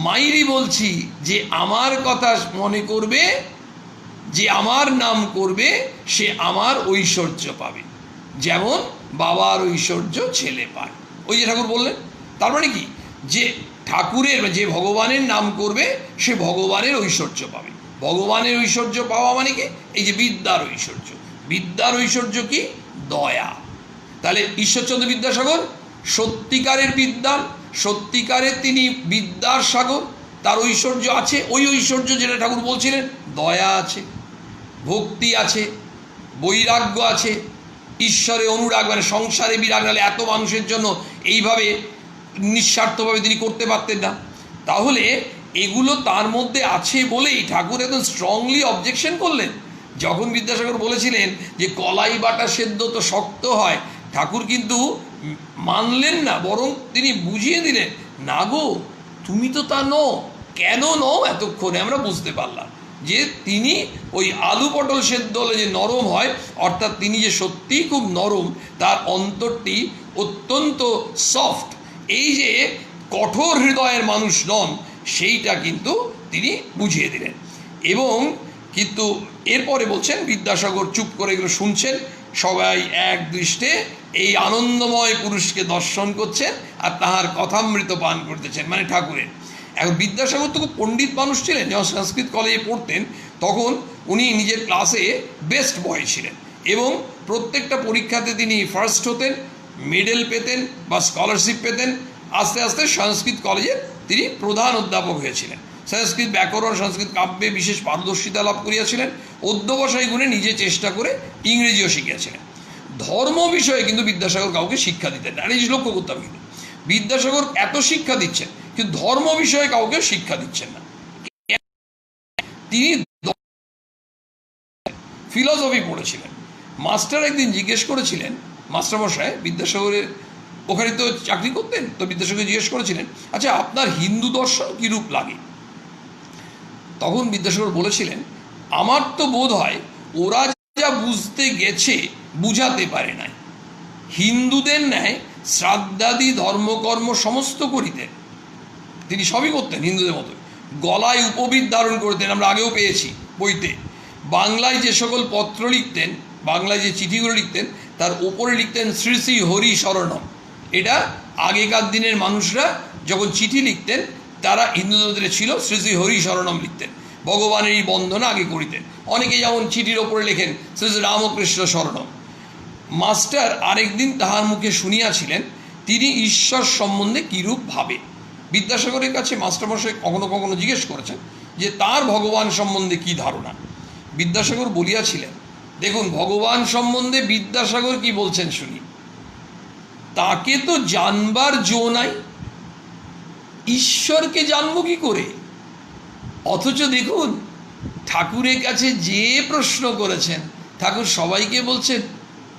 মাইরি বলছি যে আমার কথা মনে করবে, যে আমার নাম করবে, সে আমার ঐশ্বর্য পাবে, যেমন বাবার ঐশ্বর্য ছেলে পায়। ওই যে ঠাকুর বললেন, তার মানে কি, যে ঠাকুরের, যে ভগবানের নাম করবে সে ভগবানের ঐশ্বর্য পাবে। ভগবানের ঐশ্বর্য পাওয়া মানে কি? এই যে বিদ্যার ঐশ্বর্য। বিদ্যার ঐশ্বর্য কি? দয়া। তাহলে ঈশ্বরচন্দ্র বিদ্যাসাগর সত্যিকারের বিদ্যান, সত্যিকারের তিনি বিদ্যার সাগর, তার ঐশ্বর্য আছে। ওই ঐশ্বর্য যেটা ঠাকুর বলছিলেন, দয়া আছে, ভক্তি আছে, বৈরাগ্য আছে, ঈশ্বরে অনুরাগ, মানে সংসারে বিরাগ, নাহলে এত মানুষের জন্য এইভাবে নিঃস্বার্থভাবে তিনি করতে পারতেন না। তাহলে এগুলো তার মধ্যে আছে বলেই ঠাকুর একদম স্ট্রংলি অবজেকশন করলেন। যখন বিদ্যাসাগর বলেছিলেন যে কলাই বাটা সেদ্ধ তো শক্ত হয়, ঠাকুর কিন্তু মানলেন না, বরং তিনি বুঝিয়ে দিলেন, না গো, তুমি তো তা নও। কেন নও এতক্ষণে আমরা বুঝতে পারলাম, যে তিনি ওই আলু পটল সেদ্ধ হলে যে নরম হয়, অর্থাৎ তিনি যে সত্যিই খুব নরম, তার অন্তরটি অত্যন্ত সফট। এই যে কঠোর হৃদয়ের মানুষ নন, সেইটা কিন্তু তিনি বুঝিয়ে দিলেন। এবং কিন্তু এরপরে বলছেন বিদ্যাসাগর চুপ করে এগুলো শুনছেন, সবাই এক দৃষ্টে এই আনন্দময় পুরুষকে দর্শন করছেন আর তাহার কথামৃত পান করতেছেন, মানে ঠাকুরের। এখন বিদ্যাসাগর তো খুব পণ্ডিত মানুষ ছিলেন, যখন সংস্কৃত কলেজে পড়তেন তখন উনি নিজের ক্লাসে বেস্ট বয় ছিলেন এবং প্রত্যেকটা পরীক্ষাতে তিনি ফার্স্ট হতেন, মেডেল পেতেন বা স্কলারশিপ পেতেন। আস্তে আস্তে সংস্কৃত কলেজের তিনি প্রধান অধ্যাপক হয়েছিলেন। সংস্কৃত ব্যাকরণ, সংস্কৃত কাব্যে বিশেষ পারদর্শিতা লাভ করিয়াছিলেন। অধ্যবসায় গুণে নিজে চেষ্টা করে ইংরেজিও শিখিয়াছিলেন। ধর্ম বিষয়ে কিন্তু বিদ্যাসাগর কাউকে শিক্ষা দিতেন না, এই লক্ষ্য করতে হবে। কিন্তু বিদ্যাসাগর এত শিক্ষা দিচ্ছেন কিন্তু ধর্ম বিষয়ে কাউকে শিক্ষা দিচ্ছেন না। তিনি ফিলসফি পড়েছিলেন। মাস্টার একদিন জিজ্ঞেস করেছিলেন, মাস্টারমশাই বিদ্যাসাগরের ওখানে তো চাকরি করতেন, তো বিদ্যাসাগর জিজ্ঞেস করেছিলেন, আচ্ছা আপনার হিন্দু দর্শন কীরূপ লাগে? তখন বিদ্যাসাগর বলেছিলেন, আমার তো বোধ হয় ওরা যা বুঝতে গেছে বুঝাতে পারে নাই। হিন্দুদের ন্যায় শ্রাদ্ধাদি ধর্মকর্ম সমস্ত করিতেন, তিনি সবই করতেন হিন্দুদের মতো। গলায় উপবীত ধারণ করতেন, আমরা আগেও পেয়েছি বইতে। বাংলায় যে সকল পত্র লিখতেন, বাংলায় যে চিঠিগুলো লিখতেন তার ওপরে লিখতেন শ্রী শ্রী হরি শরণম। এটা আগেকার দিনের মানুষরা যখন চিঠি লিখতেন তারা হিন্দুদের ছিল শ্রী শ্রী হরি শরণম লিখতেন, ভগবানের এই বন্দনা আগে করিতেন। অনেকে যেমন চিঠির ওপরে লেখেন শ্রী শ্রী রামকৃষ্ণ শরণম। মাস্টার আরেকদিন তাহার মুখে শুনিয়াছিলেন তিনি ঈশ্বর সম্বন্ধে কীরূপ ভাবে। বিদ্যাসাগরের কাছে মাস্টারমশাই কখনো কখনো জিজ্ঞেস করেছেন যে তার ভগবান সম্বন্ধে কী ধারণা। বিদ্যাসাগর বলিয়াছিলেন, দেখুন ভগবান সম্বন্ধে বিদ্যাসাগর কি বলছেন শুনি। তাকে তো জানবার জো নাই, ঈশ্বরকে জানবো কি করে? অথচ দেখুন ঠাকুরের কাছে যে প্রশ্ন করেছেন ঠাকুর সবাইকে বলছেন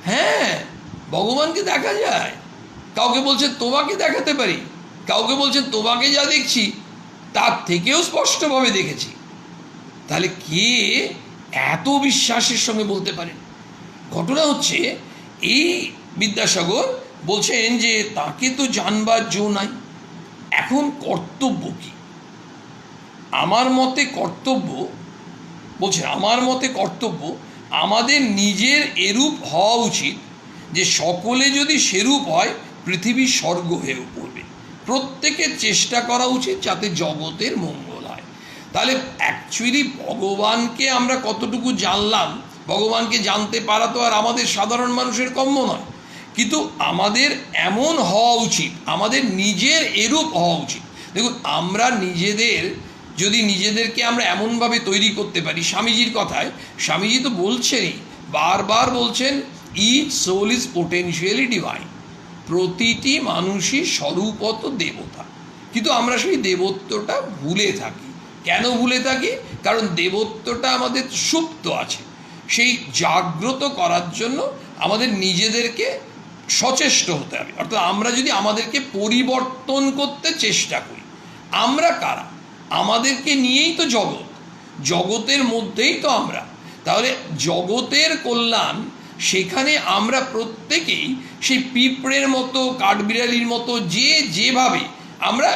হ্যাঁ ভগবানকে দেখা যায়। কাউকে বলছেন তোমাকে দেখাতে পারি, কাউকে বলছেন তোমাকে যা দেখছি তার থেকেও স্পষ্টভাবে দেখেছি। তাহলে কে এত বিশ্বাসের সঙ্গে বলতে পারেন? ঘটনা হচ্ছে এই বিদ্যাসাগর বলছেন যে তাকে তো জানবার জো নাই। এখন কর্তব্য কি? আমার মতে কর্তব্য, বলছে আমার মতে কর্তব্য আমাদের নিজের এরূপ হওয়া উচিত যে সকলে যদি সেরূপ হয় পৃথিবী স্বর্গ হয়ে পড়বে। প্রত্যেকের চেষ্টা করা উচিত যাতে জগতের মঙ্গল হয়। তাহলে অ্যাকচুয়ালি ভগবানকে আমরা কতটুকু জানলাম, ভগবানকে জানতে পারা তো আর আমাদের সাধারণ মানুষের কম্য নয়, কিন্তু আমাদের এমন হওয়া উচিত, আমাদের নিজের এরূপ হওয়া উচিত। দেখুন আমরা নিজেদেরকে আমরা এমনভাবে তৈরি করতে পারি, স্বামীজির কথায় স্বামীজি তো বলছেনই, বারবার বলছেন each soul is potentially divine, প্রতিটি মানুষই স্বরূপত দেবতা। কিন্তু আমরা সেই দেবত্বটা ভুলে থাকি। কেন ভুলে থাকি? কারণ দেবত্বটা আমাদের সুপ্ত আছে। সেই জাগ্রত করার জন্য আমাদের নিজেদেরকে সচেষ্ট হতে হবে। অর্থাৎ আমরা যদি আমাদেরকে পরিবর্তন করতে চেষ্টা করি, আমরা কারা? আমাদেরকে নিয়েই তো জগৎ, জগতের মধ্যেই তো আমরা। তাহলে জগতের কল্যাণ, সেখানে আমরা প্রত্যেকেই সেই পিঁপড়ের মতো, কাঠবিড়ালির মতো যেভাবে আমরা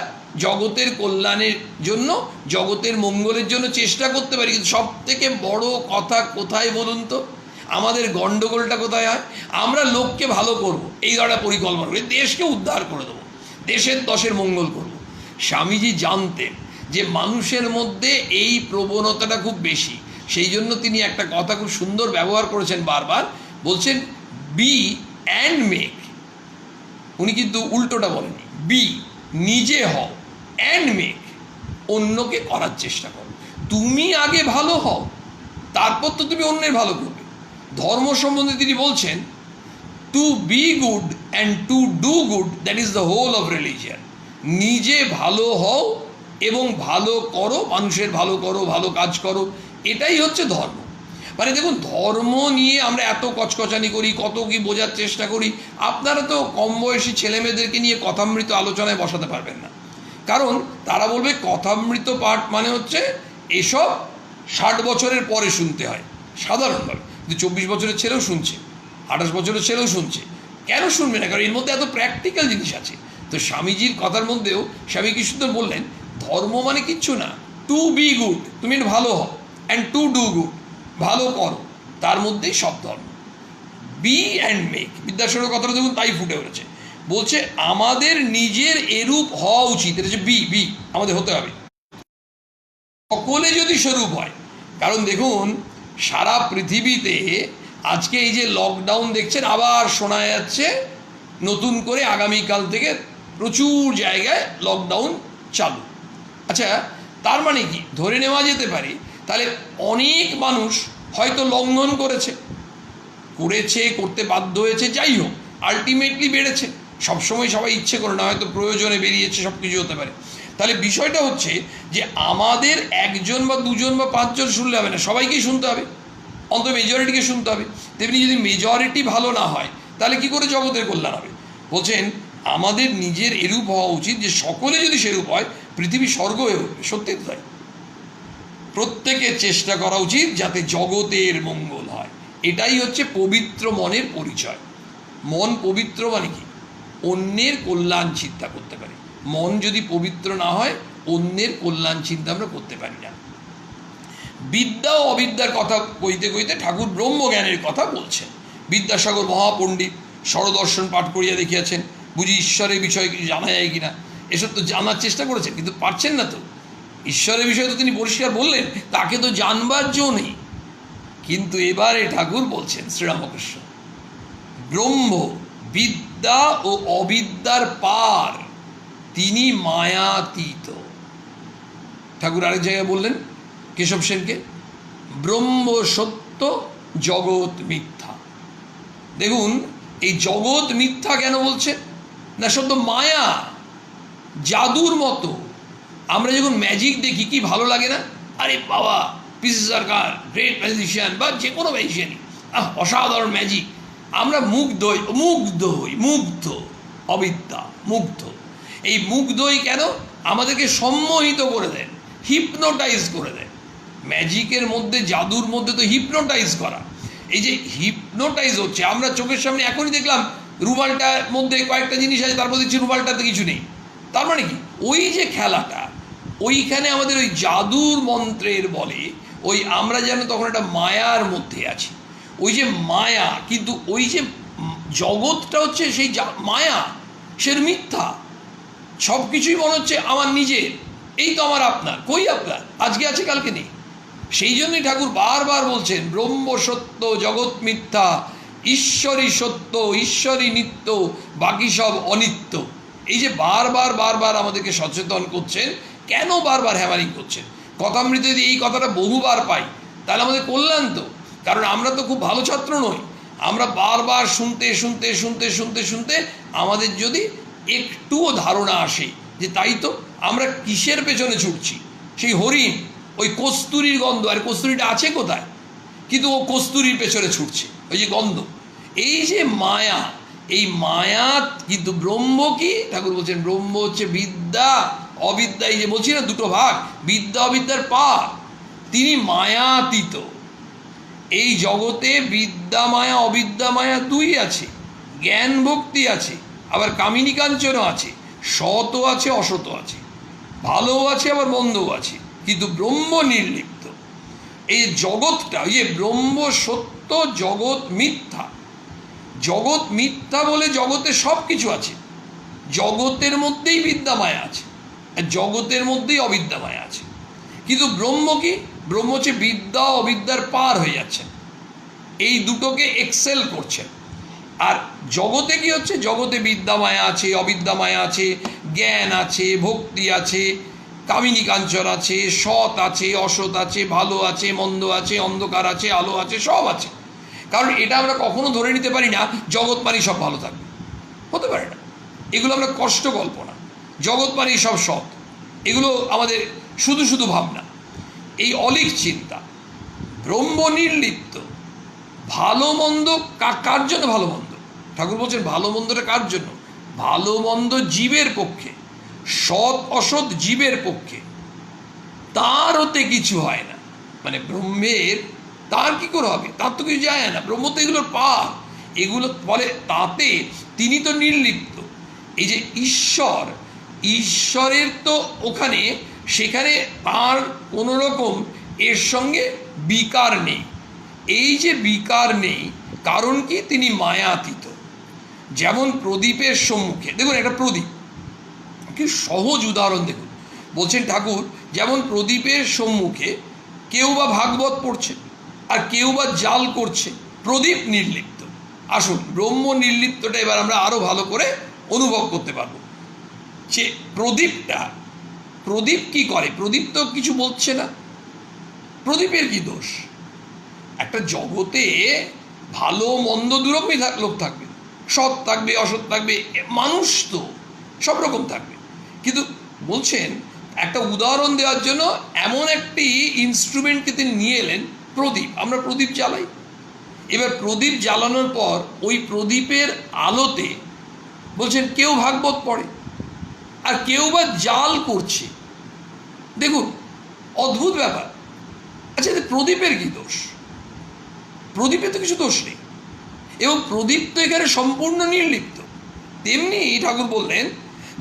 জগতের কল্যাণের জন্য, জগতের মঙ্গলের জন্য চেষ্টা করতে পারি। কিন্তু সব থেকে বড় কথা কোথায় বলুন তো? আমাদের গণ্ডগোলটা কোথায় হয়? আমরা লোককে ভালো করব, এই ধরনের পরিকল্পনা করি, দেশকে উদ্ধার করে দেবো, দেশের দশের মঙ্গল করব। স্বামীজি জানতেন যে মানুষের মধ্যে এই প্রবণতাটা খুব বেশি। সেই জন্য তিনি একটা কথা খুব সুন্দর ব্যবহার করেছেন বারবার, বলছেন বি অ্যান্ড মেক। উনি কিন্তু উল্টোটা বলেননি। বি নিজে হও, অ্যান্ড মেক অন্যকে করার চেষ্টা করো। তুমি আগে ভালো হও, তারপর তো তুমি অন্যের ভালো করবে। ধর্ম সম্বন্ধে তিনি বলছেন to be good and to do good, that is the whole of religion. নিজে ভালো হও এবং ভালো করো, মানুষের ভালো করো, ভালো কাজ করো, এটাই হচ্ছে ধর্ম। মানে দেখুন ধর্ম নিয়ে আমরা এত কচকচানি করি, কত কি বোঝার চেষ্টা করি। আপনারা তো কম বয়সী ছেলেমেয়েদেরকে নিয়ে কথামৃত আলোচনায় বসাতে পারবেন না, কারণ তারা বলবে কথামৃত পাঠ মানে হচ্ছে এসব 60 বছরের পরে শুনতে হয় সাধারণভাবে। কিন্তু 24 বছরের ছেলেও শুনছে, 28 বছরের ছেলেও শুনছে। কেন শুনবে না? কারণ এর মধ্যে এত প্র্যাকটিক্যাল জিনিস আছে। তো স্বামীজির কথার মধ্যেও স্বামী কি সুন্দর বললেন, ধর্ম মানে কিচ্ছু না, টু বি গুড, তুমি ভালো হও, অ্যান্ড টু ডু গুড, ভালো করো, তার মধ্যেই সব ধর্ম। বি অ্যান্ড মেক, বিদ্যাসাগরের কথাটা দেখুন তাই ফুটে উঠেছে। বলছে আমাদের নিজের এরূপ হওয়া উচিত, এটা হচ্ছে বি, আমাদের হতে হবে। সকলে যদি স্বরূপ হয়, কারণ দেখুন সারা পৃথিবীতে আজকে এই যে লকডাউন দেখছেন, আবার শোনা যাচ্ছে নতুন করে আগামীকাল থেকে প্রচুর জায়গায় লকডাউন চালু। আচ্ছা, তার মানে কি ধরে নেওয়া যেতে পারে তাহলে অনেক মানুষ হয়তো লঙ্ঘন করেছে, করতে বাধ্য হয়েছে, যাই হোক আলটিমেটলি বেড়েছে। সবসময় সবাই ইচ্ছে করে না, হয়তো প্রয়োজনে বেরিয়েছে, সব কিছু হতে পারে। তাহলে বিষয়টা হচ্ছে যে আমাদের একজন বা দুজন বা পাঁচজন শুনলে হবে না, সবাইকেই শুনতে হবে, অন্তত মেজরিটিকে শুনতে হবে। তেমনি যদি মেজরিটি ভালো না হয় তাহলে কি করে জগতের কল্যাণ হবে? বলছেন আমাদের নিজের এরূপ হওয়া উচিত যে সকলে যদি সেরূপ হয় পৃথিবী স্বর্গ হয়ে উঠবে। সত্যি তো তাই। প্রত্যেকের চেষ্টা করা উচিত যাতে জগতের মঙ্গল হয়। এটাই হচ্ছে পবিত্র মনের পরিচয়। মন পবিত্র মানে কি? অন্যের কল্যাণ চিন্তা করতে পারি। মন যদি পবিত্র না হয় অন্যের কল্যাণ চিন্তা আমরা করতে পারি না। বিদ্যা ও অবিদ্যার কথা কইতে কইতে ঠাকুর ব্রহ্মজ্ঞানের কথা বলছেন। বিদ্যাসাগর মহাপণ্ডিত স্বরদর্শন পাঠ করিয়া দেখিয়াছেন, বুঝি ঈশ্বরের বিষয়ে কিছু জানা যায় কিনা, এসব তো জানার চেষ্টা করেছেন কিন্তু পারছেন না। তো ঈশ্বরের বিষয়ে তো তিনি পরিষ্কার বললেন, তাকে তো জানবার জো নেই। কিন্তু এবারে ঠাকুর বলছেন শ্রীরামকৃষ্ণ, ব্রহ্ম বিদ্যা ও অবিদ্যার পার, তিনি মায়াতীত। ঠাকুর আরেক জায়গায় বললেন কেশব সেনকে, ব্রহ্ম সত্য জগৎ মিথ্যা। দেখুন এই জগৎ মিথ্যা কেন বলছে না? শব্দ মায়া, জাদুর মতো। আমরা যখন ম্যাজিক দেখি কি ভালো লাগে না? আরে বাবা, পিসি সরকার গ্রেট ম্যাজিশিয়ান, বা যে কোনো ম্যাজিশিয়ানই, অসাধারণ ম্যাজিক, আমরা মুগ্ধ মুগ্ধ। অবিদ্যা মুগ্ধ। এই মুগ্ধই কেন? আমাদেরকে সম্মোহিত করে দেন, হিপনোটাইজ করে দেন। ম্যাজিকের মধ্যে, জাদুর মধ্যে তো হিপনোটাইজ করা। এই যে হিপনোটাইজ হচ্ছে, আমরা চোখের সামনে এখনই দেখলাম রুমালটার মধ্যে কয়েকটা জিনিস আছে, তারপর দেখছি রুমালটাতে কিছু নেই। তার মানে কি? ওই যে খেলাটা, ওইখানে আমাদের ওই জাদুর মন্ত্রের বলে ওই আমরা যেন তখন একটা মায়ার মধ্যে আছি। ওই যে মায়া, কিন্তু ওই যে জগৎটা হচ্ছে সেই মায়া, সে মিথ্যা। সব কিছুই মনে হচ্ছে আমার নিজের, এই তো আমার আপনার, কই আপনার, আজকে আছে কালকে নেই। সেই জন্যই ঠাকুর বারবার বলছেন ব্রহ্ম সত্য জগৎ মিথ্যা, ঈশ্বরই সত্য ঈশ্বরই নিত্য, বাকি সব অনিত্য। এই যে বারবার আমাদেরকে সচেতন করছেন। কেন বারবার হ্যামারিং করছেন? কথামৃত যদি এই কথাটা বহুবার পাই তাহলে আমাদের কল্যাণ তো। কারণ আমরা তো খুব ভালো ছাত্র নই। আমরা বারবার শুনতে আমাদের যদি একটুও ধারণা আসে যে তাই তো, আমরা কিসের পেছনে ছুটছি? সেই হরিণ, ওই কস্তুরীর গন্ধ, আর কস্তুরীটা আছে কোথায়? কিন্তু ও কস্তুরীর পেছনে ছুটছে, ওই যে গন্ধ। এই যে মায়া, এই মায়া। কিন্তু ব্রহ্ম কি? ঠাকুর বলছেন ব্রহ্ম হচ্ছে বিদ্যা অবিদ্যা। এই যে বলছি না দুটো ভাগ, বিদ্যা অবিদ্যার পার, তিনি মায়াতীত। এই জগতে বিদ্যা মায়া অবিদ্যা মায়া দুই আছে, জ্ঞান ভক্তি আছে, আবার কামিনী কাঞ্চনও আছে, সৎও আছে অসৎও আছে, ভালোও আছে আবার মন্দও আছে, কিন্তু ব্রহ্ম নির্লিপ্ত। এই জগৎটা, ওই যে ব্রহ্ম সত্য জগৎ মিথ্যা। জগৎ মিথ্যা বলে জগতে সব কিছু আছে, জগতের মধ্যেই বিদ্যা মায়া আছে, আর জগতের মধ্যেই অবিদ্যা মায়া আছে। কিন্তু ব্রহ্ম কি? ব্রহ্ম হচ্ছে বিদ্যা অবিদ্যার পার হয়ে যাচ্ছেন, এই দুটোকে এক্সেল করছেন। আর জগতে কি হচ্ছে? জগতে বিদ্যা মায়া আছে, অবিদ্যা মায়া আছে, জ্ঞান আছে, ভক্তি আছে, কামিনী কাঞ্চন আছে, সৎ আছে অসৎ আছে, ভালো আছে মন্দ আছে, অন্ধকার আছে আলো আছে, সব আছে। কারণ এটা আমরা কখনো ধরে নিতে পারি না জগৎ মানেই সব ভালো থাকবে, হতে পারে না। এগুলো আমরা কষ্ট কল্পনা। জগৎ মানেই সব সৎ, এগুলো আমাদের শুধু ভাবনা, এই অলিক চিন্তা। ব্রহ্ম নির্লিপ্ত। ভালো মন্দ কার জন্য? ভালো মন্দ, ঠাকুর বলছেন ভালো মন্দটা কার জন্য? ভালো মন্দ জীবের পক্ষে, সৎ অসৎ জীবের পক্ষে। তার হতে কিছু হয় না। মানে ব্রহ্মের তার কি করে হবে? তার তো কিছু যায় না, ব্রহ্ম তো এগুলোর পার। এগুলো বলে তাতে তিনি তো নির্লিপ্ত। এই যে ঈশ্বরের তো ওখানে সেখানে তার কোনো রকম এর সঙ্গে বিকার নেই। এই যে বিকার নেই, কারণ কি? তিনি মায়াতীত। যেমন প্রদীপের সম্মুখে, দেখুন একটা প্রদীপ, কি সহজ উদাহরণ দেখুন। বলছেন ঠাকুর, যেমন প্রদীপের সম্মুখে কেউ বা ভাগবত পড়ছে আর কেউ বা জাল করছে, প্রদীপ নির্লিপ্ত। আসুন ব্রহ্ম নির্লিপ্তটা এবার আমরা আরো ভালো করে অনুভব করতে পারবো। যে প্রদীপ কি করে? প্রদীপ তো কিছু বলছে না, প্রদীপের কি দোষ? একটা জগতে ভালো মন্দ দুরকমই লোক থাকবে, সৎ থাকবে, অসৎ থাকবে, মানুষ তো সব রকম থাকবে। কিন্তু বলছেন একটা উদাহরণ দেওয়ার জন্য এমন একটি ইনস্ট্রুমেন্টকে তিনি নিয়ে এলেন, প্রদীপ। আমরা প্রদীপ জ্বালাই, এবার প্রদীপ জ্বালানোর পর ওই প্রদীপের আলোতে বলছেন কেউ ভাগবত পড়ে আর কেউ বা জাল করছে। দেখুন অদ্ভুত ব্যাপার। আচ্ছা, প্রদীপের কি দোষ? প্রদীপে তো কিছু দোষ নেই, এবং প্রদীপ তো এখানে সম্পূর্ণ নির্লিপ্ত। তেমনি ঠাকুর বললেন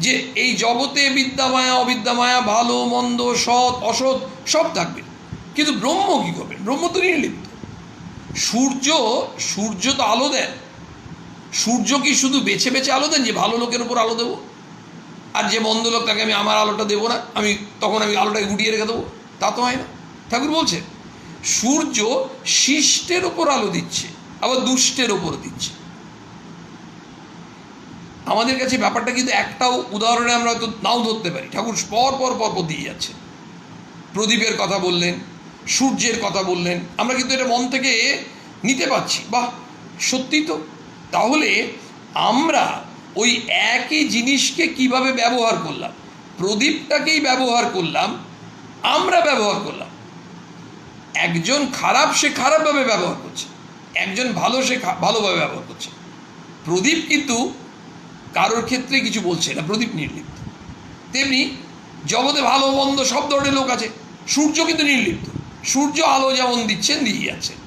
যে এই জগতে বিদ্যামায়া অবিদ্যামায়া, ভালো মন্দ, সৎ অসৎ সব থাকবে, কিন্তু ব্রহ্ম কী করবেন? ব্রহ্ম তো নির্লিপ্ত। সূর্য তো আলো দেন। সূর্য কি শুধু বেছে বেছে আলো দেন যে ভালো লোকের উপর আলো দেবো, আর যে মন্দ লোক তাকে আমি আমার আলোটা দেবো না, তখন আমি আলোটাকে গুটিয়ে রেখে দেবো? তা তো হয় না। ঠাকুর বলছেন সূর্য শিষ্টের ওপর আলো দিচ্ছে, আবার দুষ্টের ওপর দিচ্ছে। আমাদের কাছে ব্যাপারটা কিন্তু একটাও উদাহরণে আমরা হয়তো নাও ধরতে পারি। ঠাকুর পর পর দিয়ে যাচ্ছে। প্রদীপের কথা বললেন, সূর্যের কথা বললেন, আমরা কিন্তু এটা মন থেকে নিতে পারছি। বাহ, সত্যি তো। তাহলে আমরা ওই একই জিনিসকে কিভাবে ব্যবহার করলাম? প্রদীপটাকেই ব্যবহার করলাম, আমরা ব্যবহার করলাম। একজন খারাপ, সে খারাপভাবে ব্যবহার করছে, একজন ভালো, সে ভালোভাবে ব্যবহার করছে। প্রদীপ কিন্তু কারোর ক্ষেত্রে কিছু বলছে না, প্রদীপ নির্লিপ্ত। তেমনি জগতে ভালো মন্দ সব ধরনের লোক আছে, সূর্য কিন্তু নির্লিপ্ত। সূর্য আলো যেমন দিচ্ছেন দিয়ে যাচ্ছেন,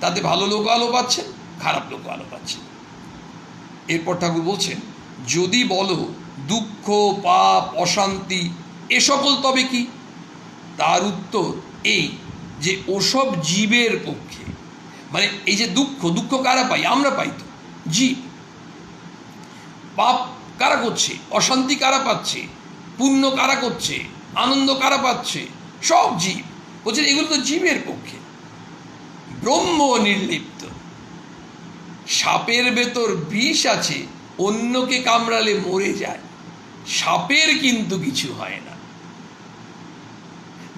তাতে ভালো লোক আলো পাচ্ছেন, খারাপ লোক আলো পাচ্ছেন। এরপর ঠাকুর বলছেন যদি বলো দুঃখ, পাপ, অশান্তি এ সকল তবে কি? তার উত্তর এই যে ওসব জীবের পক্ষে। মানে এই যে দুঃখ কারা পাই? আমরা পাই তো, জীব। পাপ কারা করছে? অশান্তি কারা পাচ্ছে? পুণ্য কারা করছে? আনন্দ কারা পাচ্ছে? সব জীব। বলছেন এগুলো তো জীবের পক্ষে। ব্রহ্ম নির্লিপ্ত। সাপের ভেতর বিষ আছে, অন্যকে কামড়ালে মরে যায়, সাপের কিন্তু কিছু হয় না।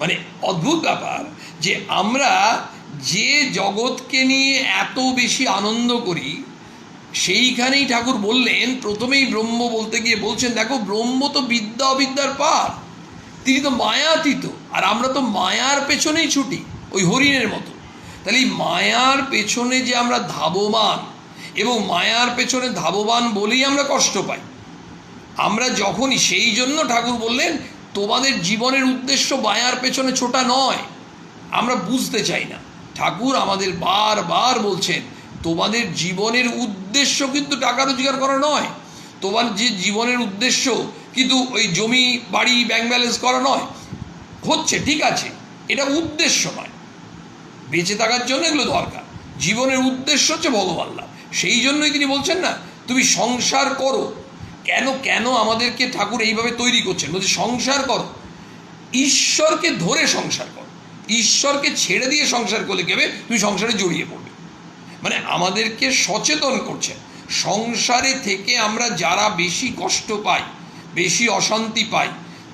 মানে অদ্ভুত ব্যাপার যে আমরা যে জগৎকে নিয়ে এত বেশি আনন্দ করি, সেইখানেই ঠাকুর বললেন প্রথমেই ব্রহ্ম বলতে গিয়ে বলছেন দেখো ব্রহ্ম তো বিদ্যা অবিদ্যার পার, তিনি তো মায়াতীত, আর আমরা তো মায়ার পেছনেই ছুটি ওই হরিণের মতো। তাহলে এই মায়ার পেছনে যে আমরা ধাবমান, এবং মায়ার পেছনে ধাবমান বলেই আমরা কষ্ট পাই। আমরা যখনই, সেই জন্য ঠাকুর বললেন তোমাদের জীবনের উদ্দেশ্য মায়ার পেছনে ছোটা নয়। আমরা বুঝতে চাই না। ঠাকুর আমাদের বারবার বলছেন তোমাদের জীবনের উদ্দেশ্য কিন্তু টাকা রোজগার করা নয়, তোমার যে জীবনের উদ্দেশ্য কিন্তু ওই জমি বাড়ি ব্যাংক ব্যালেন্স করা নয়। হচ্ছে ঠিক আছে, এটা উদ্দেশ্য নয়, বেঁচে থাকার জন্য এগুলো দরকার। জীবনের উদ্দেশ্য হচ্ছে ভগবান লাভ। সেই জন্যই তিনি বলছেন না তুমি সংসার করো। কেন আমাদেরকে ঠাকুর এইভাবে তৈরি করছেন? বলছে সংসার করো, ঈশ্বরকে ধরে সংসার করো। ঈশ্বরকে ছেড়ে দিয়ে সংসার করলে কেবে তুমি সংসারে জড়িয়ে পড়বে। মানে আমাদেরকে সচেতন করছেন সংসারে থেকে আমরা যারা বেশি কষ্ট পাই, বেশি অশান্তি পাই,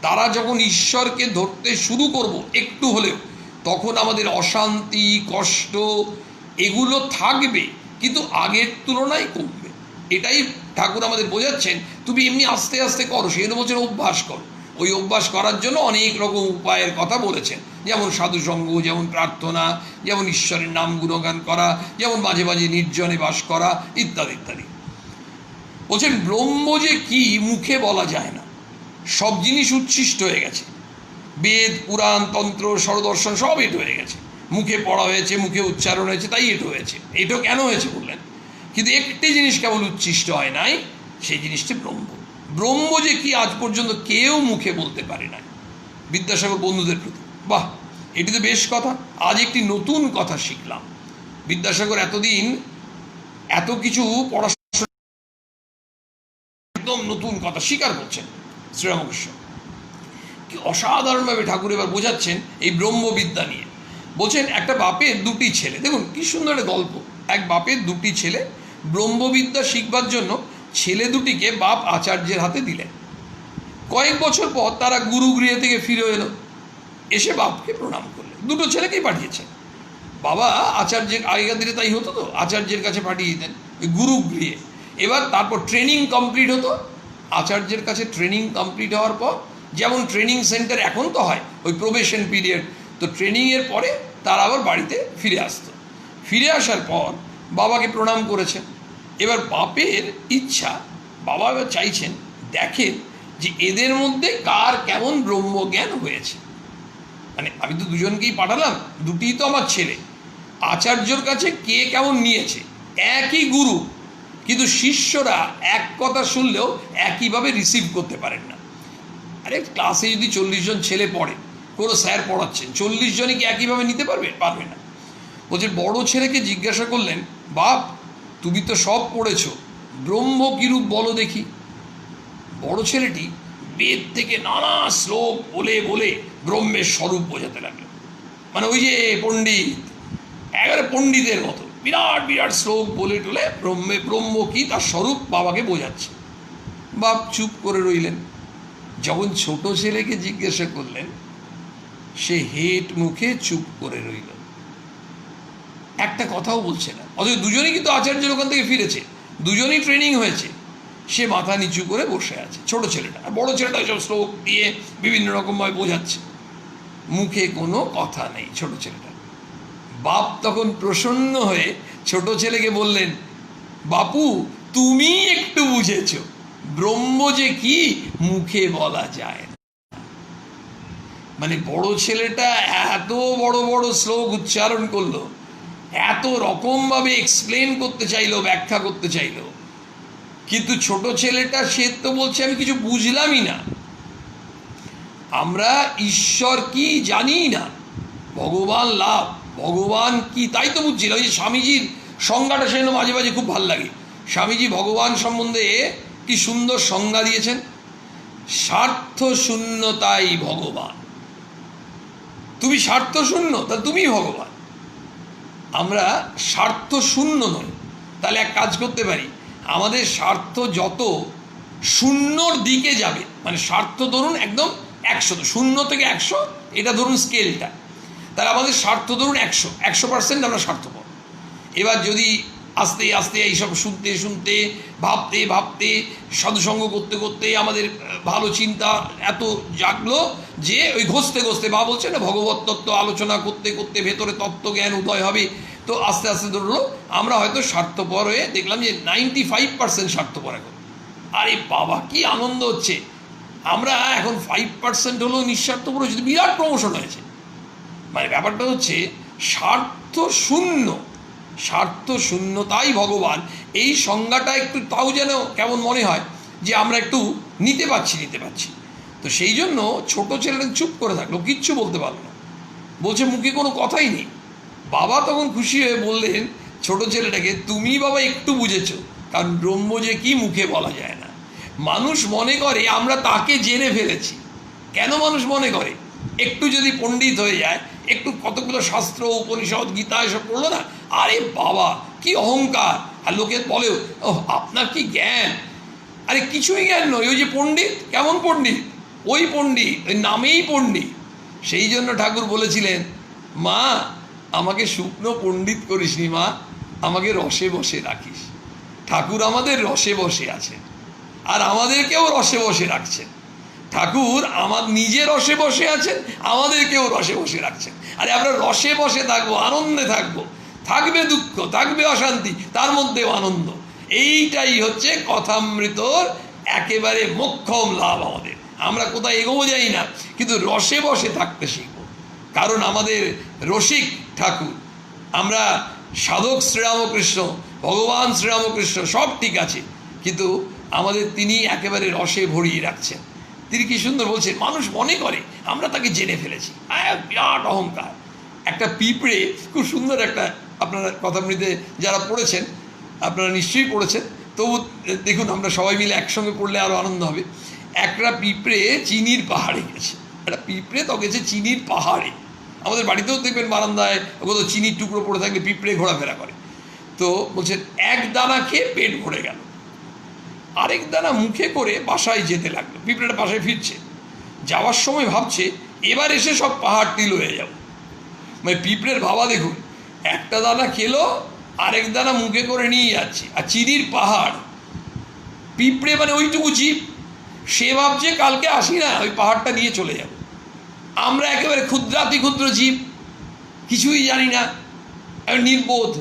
তারা যখন ঈশ্বরকে ধরতে শুরু করব একটু হলেও, তখন আমাদের অশান্তি, কষ্ট এগুলো থাকবে, কিন্তু আগের তুলনায় কমবে। এটাই ঠাকুর আমাদের বোঝাচ্ছেন। তুমি এমনি আস্তে আস্তে করো, সেই জন্য বলছেন অভ্যাস করো। ওই অভ্যাস করার জন্য অনেক রকম উপায়ের কথা বলেছেন, যেমন সাধুসঙ্গ, যেমন প্রার্থনা, যেমন ঈশ্বরের নাম গুণগান করা, যেমন মাঝে মাঝে নির্জনে বাস করা, ইত্যাদি ইত্যাদি। বলছেন ব্রহ্ম যে কি মুখে বলা যায় না, সব জিনিস উচ্ছিষ্ট হয়ে গেছে। বেদ, পুরাণ, তন্ত্র, স্বরদর্শন সব এটো হয়ে গেছে, মুখে পড়া হয়েছে, মুখে উচ্চারণ হয়েছে, তাই এটো হয়েছে। এটো কেন হয়েছে বললেন, কিন্তু একটি জিনিস কেবল উচ্ছিষ্ট হয় নাই, সেই জিনিসটি ব্রহ্ম। ব্রহ্ম যে কি আজ পর্যন্ত কেউ মুখে বলতে পারে না। বিদ্যাসাগর বন্ধুদের প্রতি বাহ, এটি তো বেশ কথা। আজ একটি নতুন কথা শিখলাম। বিদ্যাসাগর এতদিন এত কিছু পড়াশোনা, একদম নতুন কথা স্বীকার করছেন শ্রীরামকৃষ্ণ। কি অসাধারণভাবে ঠাকুর এবার বোঝাচ্ছেন এই ব্রহ্মবিদ্যা নিয়ে। বলছেন একটা বাপের দুটি ছেলে, দেখুন কি সুন্দর একটা গল্প। এক বাপের দুটি ছেলে ব্রহ্মবিদ্যা শিখবার জন্য ছেলে দুটিকে বাপ আচার্যের হাতে দিলেন। কয়েক বছর পর তারা গুরুগৃহ থেকে ফিরে এলো, এসে বাপকে প্রণাম করলেন। দুটো ছেলেকেই পাঠিয়েছেন বাবা। আচার্যের আগেকার দিনে তাই হতো, তো আচার্যের কাছে পাঠিয়ে দিতেন ওই গুরুগৃহে। এবার তারপর ট্রেনিং কমপ্লিট হতো। আচার্যের কাছে ট্রেনিং কমপ্লিট হওয়ার পর, যেমন ট্রেনিং সেন্টার এখন তো হয় ওই প্রবেশন পিরিয়ড, তো ট্রেনিংয়ের পরে তারা আবার বাড়িতে ফিরে আসতো। ফিরে আসার পর বাবাকে প্রণাম করেছেন। এবার বাপের ইচ্ছা, বাবা এবার চাইছেন দেখেন যে এদের মধ্যে কার কেমন ব্রহ্মজ্ঞান হয়েছে। মানে আমি তো দুজনকেই পাঠালাম, দুটিই তো আমার ছেলে, আচার্যর কাছে কে কেমন নিয়েছে। একই গুরু, কিন্তু শিষ্যরা এক কথা শুনলেও একইভাবে রিসিভ করতে পারেন না। আরে ক্লাসে যদি 40 জন ছেলে পড়ে, কোনো স্যার পড়াচ্ছেন, 40 জনই কি একইভাবে নিতে পারবে না। বলছে বড় ছেলেকে জিজ্ঞাসা করলেন, বাপ তুমি তো সব পড়েছ, ব্রহ্ম কিরূপ বলো দেখি। বড় ছেলেটি বেদ থেকে নানা শ্লোক বলে বলে ব্রহ্মের স্বরূপ বোঝাতে লাগলো। মানে ওই যে পণ্ডিত, একেবারে পণ্ডিতের মতো বিরাট বিরাট শ্লোক বলে টলে ব্রহ্ম কি তার স্বরূপ বাবাকে বোঝাচ্ছে। বাপ চুপ করে রইলেন। যখন ছোট ছেলেকে জিজ্ঞাসা করলেন, সে হেঁট মুখে চুপ করে রইল, একটা কথাও বলছে না। অথচ দুজনেই কিন্তু আচার্যের ওখান থেকে ফিরেছে, দুজনেই ট্রেনিং হয়েছে। সে মাথা নিচু করে বসে আছে ছোট ছেলেটা, আর বড় ছেলেটা সব শ্লোক দিয়ে বিভিন্ন রকমভাবে বোঝাচ্ছে, মুখে কোনো কথা নেই ছোট ছেলেটা। বাপ তখন প্রসন্ন হয়ে ছোট ছেলেকে বললেন, বাপু তুমি একটু বুঝেছ, ব্রহ্ম যে কি মুখে বলা যায় না। মানে বড় ছেলেটা এত বড় বড় শ্লোক উচ্চারণ করলো, এত রকমভাবে এক্সপ্লেন করতে চাইলো, ব্যাখ্যা করতে চাইলো, কিন্তু ছোট ছেলেটা সে তো বলছে আমি কিছু বুঝলামই না। আমরা ঈশ্বর কি জানি না, ভগবান লাভ, ভগবান কি তাই তো বুঝছি না। ওই যে স্বামীজির সংজ্ঞাটা সেজন্য মাঝে মাঝে খুব ভালো লাগে। স্বামীজি ভগবান সম্বন্ধে কি সুন্দর সংজ্ঞা দিয়েছেন, স্বার্থ শূন্যতাই ভগবান। তুমি স্বার্থ শূন্য, তাহলে তুমি ভগবান। আমরা স্বার্থ শূন্য নই। তাহলে এক কাজ করতে পারি, আমাদের স্বার্থ যত শূন্যর দিকে যাবে, মানে স্বার্থ ধরুন একদম 100, 0 থেকে 100 এটা ধরুন স্কেলটা, তাহলে আমাদের স্বার্থ ধরুন 100% আমরা স্বার্থপর। এবার যদি আস্তে আস্তে এইসব শুনতে শুনতে ভাবতে ভাবতে সাধুসঙ্গ করতে করতে আমাদের ভালো চিন্তা এত জাগলো যে ওই ঘষতে ঘষতে বা বলছে না ভগবত তত্ত্ব আলোচনা করতে করতে ভেতরে তত্ত্বজ্ঞান উদয় হবে, তো আস্তে আস্তে ধরলো আমরা হয়তো স্বার্থপর হয়ে দেখলাম যে 95% স্বার্থপর এখন। আরে বাবা কি আনন্দ হচ্ছে, আমরা এখন 5% হলেও নিঃস্বার্থপর হয়েছে, বিরাট প্রমোশন হয়েছে। মানে ব্যাপারটা হচ্ছে স্বার্থ শূন্য, স্বার্থ শূন্যতাই ভগবান। এই সংজ্ঞাটা একটু তাও যেন কেমন মনে হয় যে আমরা একটু নিতে পারছি। তো সেই জন্য ছোট ছেলেটা চুপ করে থাকলো, কিচ্ছু বলতে পারলো না, বলছে মুখে কোনো কথাই নেই। বাবা তখন খুশি হয়ে বললেন ছোট ছেলেটাকে, তুমি বাবা একটু বুঝেছো, কারণ ব্রহ্ম যে কি মুখে বলা যায় না। মানুষ মনে করে আমরা তাকে জেনে ফেলেছি। কেন মানুষ মনে করে? একটু যদি পণ্ডিত হয়ে যায়, একটু কতগুলো শাস্ত্র উপনিষদ গীতা এসব পড়লো না, আরে বাবা কি অহংকার। আর লোকে বলে ও আপনার কি জ্ঞান, আরে কিছুই জ্ঞান নয়। ওই যে পণ্ডিত, কেমন পণ্ডিত, ওই পণ্ডিত, ওই নামেই পণ্ডিত। সেই জন্য ঠাকুর বলেছিলেন, মা আমাকে শুকনো পণ্ডিত করিস নি মা, আমাকে রসে বসে রাখিস। ঠাকুর আমাদের রসে বসে আছেন, আর আমাদেরকেও রসে বসে রাখছেন। ঠাকুর আমার নিজে রসে বসে আছেন, আমাদেরকেও রসে বসে রাখছেন। আরে আমরা রসে বসে থাকবো, আনন্দে থাকবো, থাকবে দুঃখ, থাকবে অশান্তি, তার মধ্যেও আনন্দ। এইটাই হচ্ছে কথামৃতর একেবারে মোক্ষম লাভ আমাদের। আমরা কোথায় এগোবো যাই না, কিন্তু রসে বসে থাকতে শিখব, কারণ আমাদের রসিক ঠাকুর। আমরা সাধক শ্রীরামকৃষ্ণ, ভগবান শ্রীরামকৃষ্ণ সব ঠিক আছে, কিন্তু আমাদের তিনি একেবারে রসে ভরিয়ে রাখছেন। তিনি কি সুন্দর বলছেন, মানুষ মনে করে আমরা তাকে জেনে ফেলেছি, বিরাট অহংকার। একটা পিঁপড়ে, খুব সুন্দর একটা, আপনারা কথামৃতে যারা পড়েছেন আপনারা নিশ্চয়ই পড়েছেন, তবু দেখুন আমরা সবাই মিলে একসঙ্গে পড়লে আরও আনন্দ হবে। একটা পিঁপড়ে চিনির পাহাড়ে গেছে, একটা পিঁপড়ে তো গেছে চিনির পাহাড়ে। আমাদের বাড়িতেও দেখবেন বারান্দায় কোথাও চিনির টুকরো পড়ে থাকলে পিঁপড়ে ঘোরাফেরা করে। তো বলছেন এক দানা খেয়ে পেট ভরে গেল, আরেক দানা মুখে করে বাসায় যেতে লাগলো। পিঁপড়েটা বাসায় ফিরছে, যাওয়ার সময় ভাবছে এবার এসে সব পাহাড়টি লয়ে যাব। মানে পিঁপড়ের ভাবা দেখুন, একটা দানা খেলো, আরেক দানা মুখে করে নিয়ে যাচ্ছে, আর চিনির পাহাড়। পিঁপড়ে মানে ওইটুকু জীব, সে ভাবছে কালকে আসি না, ওই পাহাড়টা নিয়ে চলে যাব। আমরা একেবারে ক্ষুদ্রাতি ক্ষুদ্র জীব, কিছুই জানি না, নির্বোধ।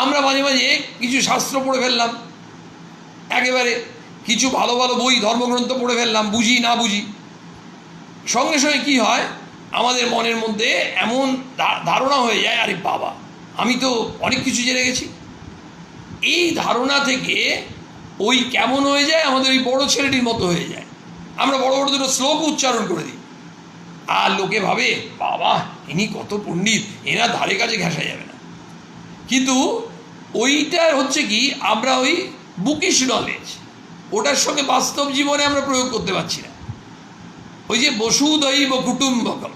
আমরা মাঝে মাঝে কিছু শাস্ত্র পড়ে ফেললাম, একেবারে কিছু ভালো ভালো বই ধর্মগ্রন্থ পড়ে ফেললাম, বুঝি না বুঝি, সঙ্গে সঙ্গে কী হয় আমাদের মনের মধ্যে এমন ধারণা হয়ে যায়, আরে বাবা আমি তো অনেক কিছু জেনে গেছি। এই ধারণা থেকে ওই কেমন হয়ে যায়, আমাদের ওই বড় ছেলেটির মতো হয়ে যায়। আমরা বড় বড় দুটো শ্লোক উচ্চারণ করে দিই, আর লোকে ভাবে বাবা ইনি কত পণ্ডিত, এরা ধারে কাছে ঘেঁষা যাবে না। কিন্তু ওইটা হচ্ছে কি, আমরা ওই বুকিশ নলেজ, ওটার সঙ্গে বাস্তব জীবনে আমরা প্রয়োগ করতে পারছি না। ওই যে বসুধৈব কুটুম্বকম,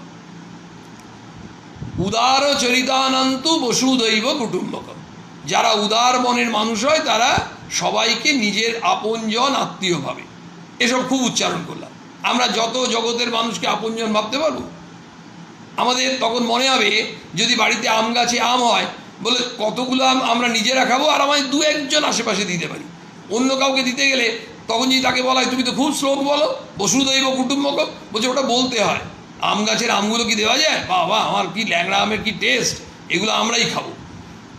উদার চরিতানন্তু বসুধৈব কুটুম্বকম, যারা উদার মনের মানুষ হয় তারা সবাইকে নিজের আপনজন আত্মীয় ভাবে। এসব খুব উচ্চারণ করলাম। আমরা যত জগতের মানুষকে আপনজন ভাবতে পারবো, আমাদের তখন মনে হবে যদি বাড়িতে আম গাছে আম হয়, বলে কতগুলো আম আমরা নিজেরা খাবো, আর আমাদের দু একজন আশেপাশে দিতে পারি। অন্য কাউকে দিতে গেলে তখন যদি তাকে বলা হয় তুমি তো খুব শ্লোক বলো বসুধৈব কুটুম্বকম, বলছে ওটা বলতে হয়, আম গাছের আমগুলো কি দেওয়া যায়, বাবা আমার কি ল্যাংড়া আমের কি টেস্ট, এগুলো আমরাই খাবো।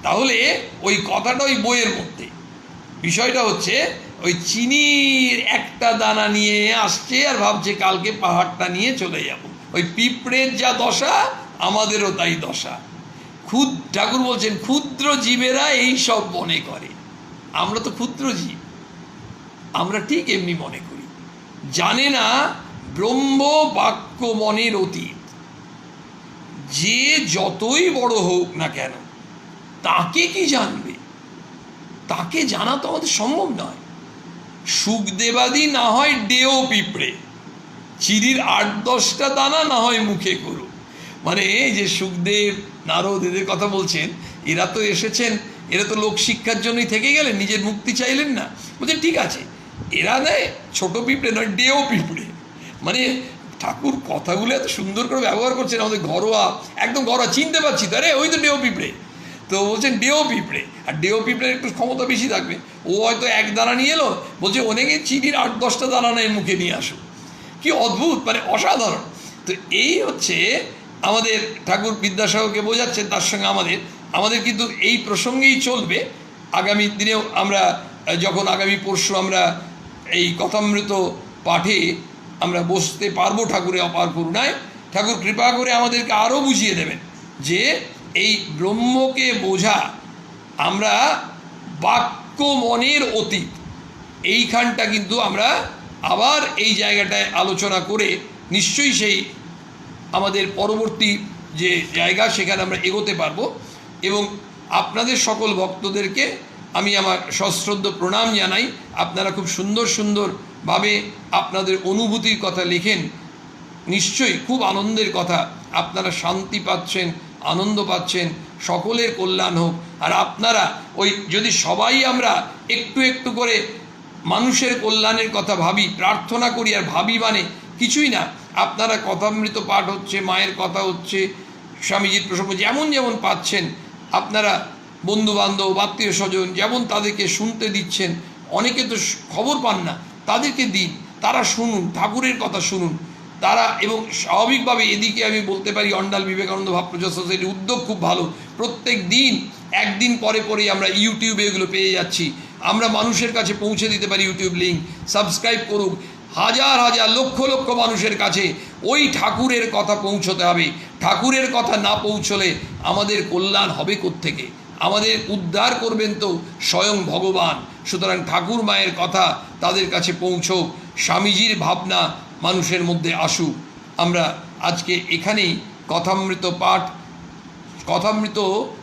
তাহলে ওই কথাটা ওই বইয়ের মধ্যে, বিষয়টা হচ্ছে ওই চিনির একটা দানা নিয়ে আসছে আর ভাবছে কালকে পাহাড়টা নিয়ে চলে যাব। ওই পিঁপড়ের যা দশা আমাদেরও তাই দশা। ঠাকুর বলছেন ক্ষুদ্র জীবেরা এই সব মনে করে। আমরা তো ক্ষুদ্র জীব, আমরা ঠিক এমনি মনে করি। জানে না ব্রহ্ম বাক্য মনের অতীত, যে যতই বড় হোক না কেন তাকে কি জানবে, তাকে জানা তো আমাদের সম্ভব নয়। সুখদেবাদি না হয় ডেও পিঁপড়ে, চিনির 8-10টা দানা না হয় মুখে করো। মানে এই যে সুখদেব নারদ এদের কথা বলছেন, এরা তো এসেছেন, এরা তো লোক শিক্ষার জন্যই থেকে গেলেন, নিজের মুক্তি চাইলেন না। বলছেন ঠিক আছে, এরা নেয় ছোট পিঁপড়ে নয়, ডেও পিঁপড়ে। মানে ঠাকুর কথাগুলো এত সুন্দর করে ব্যবহার করছেন, আমাদের ঘরোয়া, একদম ঘরোয়া, চিনতে পারছি তো, আরে ওই তো ডেও পিঁপড়ে। তো বলছেন ডেও পিঁপড়ে, আর ডেও পিঁপড়ের একটু ক্ষমতা বেশি থাকবে, ও হয়তো এক দানা নিয়ে এলো, বলছে অনেকে চিনির 8-10টা দানা নেয় মুখে নিয়ে আসো। কি অদ্ভুত, মানে অসাধারণ। তো এই হচ্ছে আমাদের ঠাকুর বিদ্যাসাগরকে বোঝাচ্ছেন, তার সঙ্গে আমাদের কিন্তু এই প্রসঙ্গেই চলবে। আগামী দিনেও আমরা যখন আগামী পরশু আমরা এই কথামৃত পাঠে আমরা বসতে পারবো ঠাকুরের অপার করুণায়, ঠাকুর কৃপা করে আমাদেরকে আরও বুঝিয়ে দেবেন যে এই ব্রহ্মকে বোঝা, আমরা বাক্য মনের অতীত, এইখানটা কিন্তু আমরা আবার এই জায়গাটায় আলোচনা করে নিশ্চয়ই সেই আমাদের পরবর্তী যে জায়গা সেখানে আমরা এগোতে পারবো। এবং আপনাদের সকল ভক্তদেরকে আমি আমার সশ্রদ্ধ প্রণাম জানাই। আপনারা খুব সুন্দর সুন্দরভাবে আপনাদের অনুভূতির কথা লেখেন, নিশ্চয়ই খুব আনন্দের কথা। আপনারা শান্তি পাচ্ছেন, আনন্দ পাচ্ছেন, সকলের কল্যাণ হোক। আর আপনারা ওই যদি সবাই আমরা একটু একটু করে মানুষের কল্যাণের কথা ভাবি, প্রার্থনা করি, আর ভাবি মানে কিছুই না, আপনারা কথামৃত পাঠ হচ্ছে, মায়ের কথা হচ্ছে, স্বামীজির প্রসঙ্গ যেমন যেমন পাচ্ছেন, আপনারা বন্ধুবান্ধব আত্মীয় স্বজন যেমন তাদেরকে শুনতে দিচ্ছেন, অনেকে তো খবর পান না, তাদেরকে দিন, তারা শুনুন, ঠাকুরের কথা শুনুন তারা। এবং স্বাভাবিকভাবে এদিকে আমি বলতে পারি অন্ডাল বিবেকানন্দ ভাব প্রচার সোসাইটির উদ্যোগ খুব ভালো। প্রত্যেক দিন একদিন পরে পরেই আমরা ইউটিউবে এগুলো পেয়ে যাচ্ছি, আমরা মানুষের কাছে পৌঁছে দিতে পারি। ইউটিউব লিঙ্ক সাবস্ক্রাইব করুক, হাজার হাজার লক্ষ লক্ষ মানুষের কাছে ওই ঠাকুরের কথা পৌঁছতে হবে। ঠাকুরের কথা না পৌঁছলে আমাদের কল্যাণ হবে কোত্থেকে? আমাদের উদ্ধার করবেন তো স্বয়ং ভগবান, সুতরাং ঠাকুর মায়ের কথা তাদের কাছে পৌঁছুক, স্বামীজির ভাবনা মানুষের মধ্যে আসুক। আমরা আজকে এখানেই কথামৃত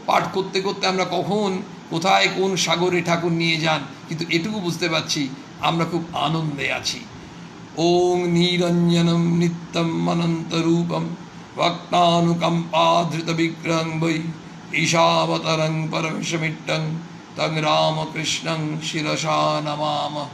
পাঠ করতে করতে আমরা কখন কোথায় কোন সাগরে ঠাকুর নিয়ে যান, কিন্তু এটুকু বুঝতে পারছি আমরা খুব আনন্দে আছি। ওং নিরঞ্জনম নিত্যম অনন্তরূপম ভক্তানুকম্পাধৃত বিগ্রহং বৈ ঈশাবতরং পরমেশমিট্টং তং রামকৃষ্ণং শিরসা নমামঃ।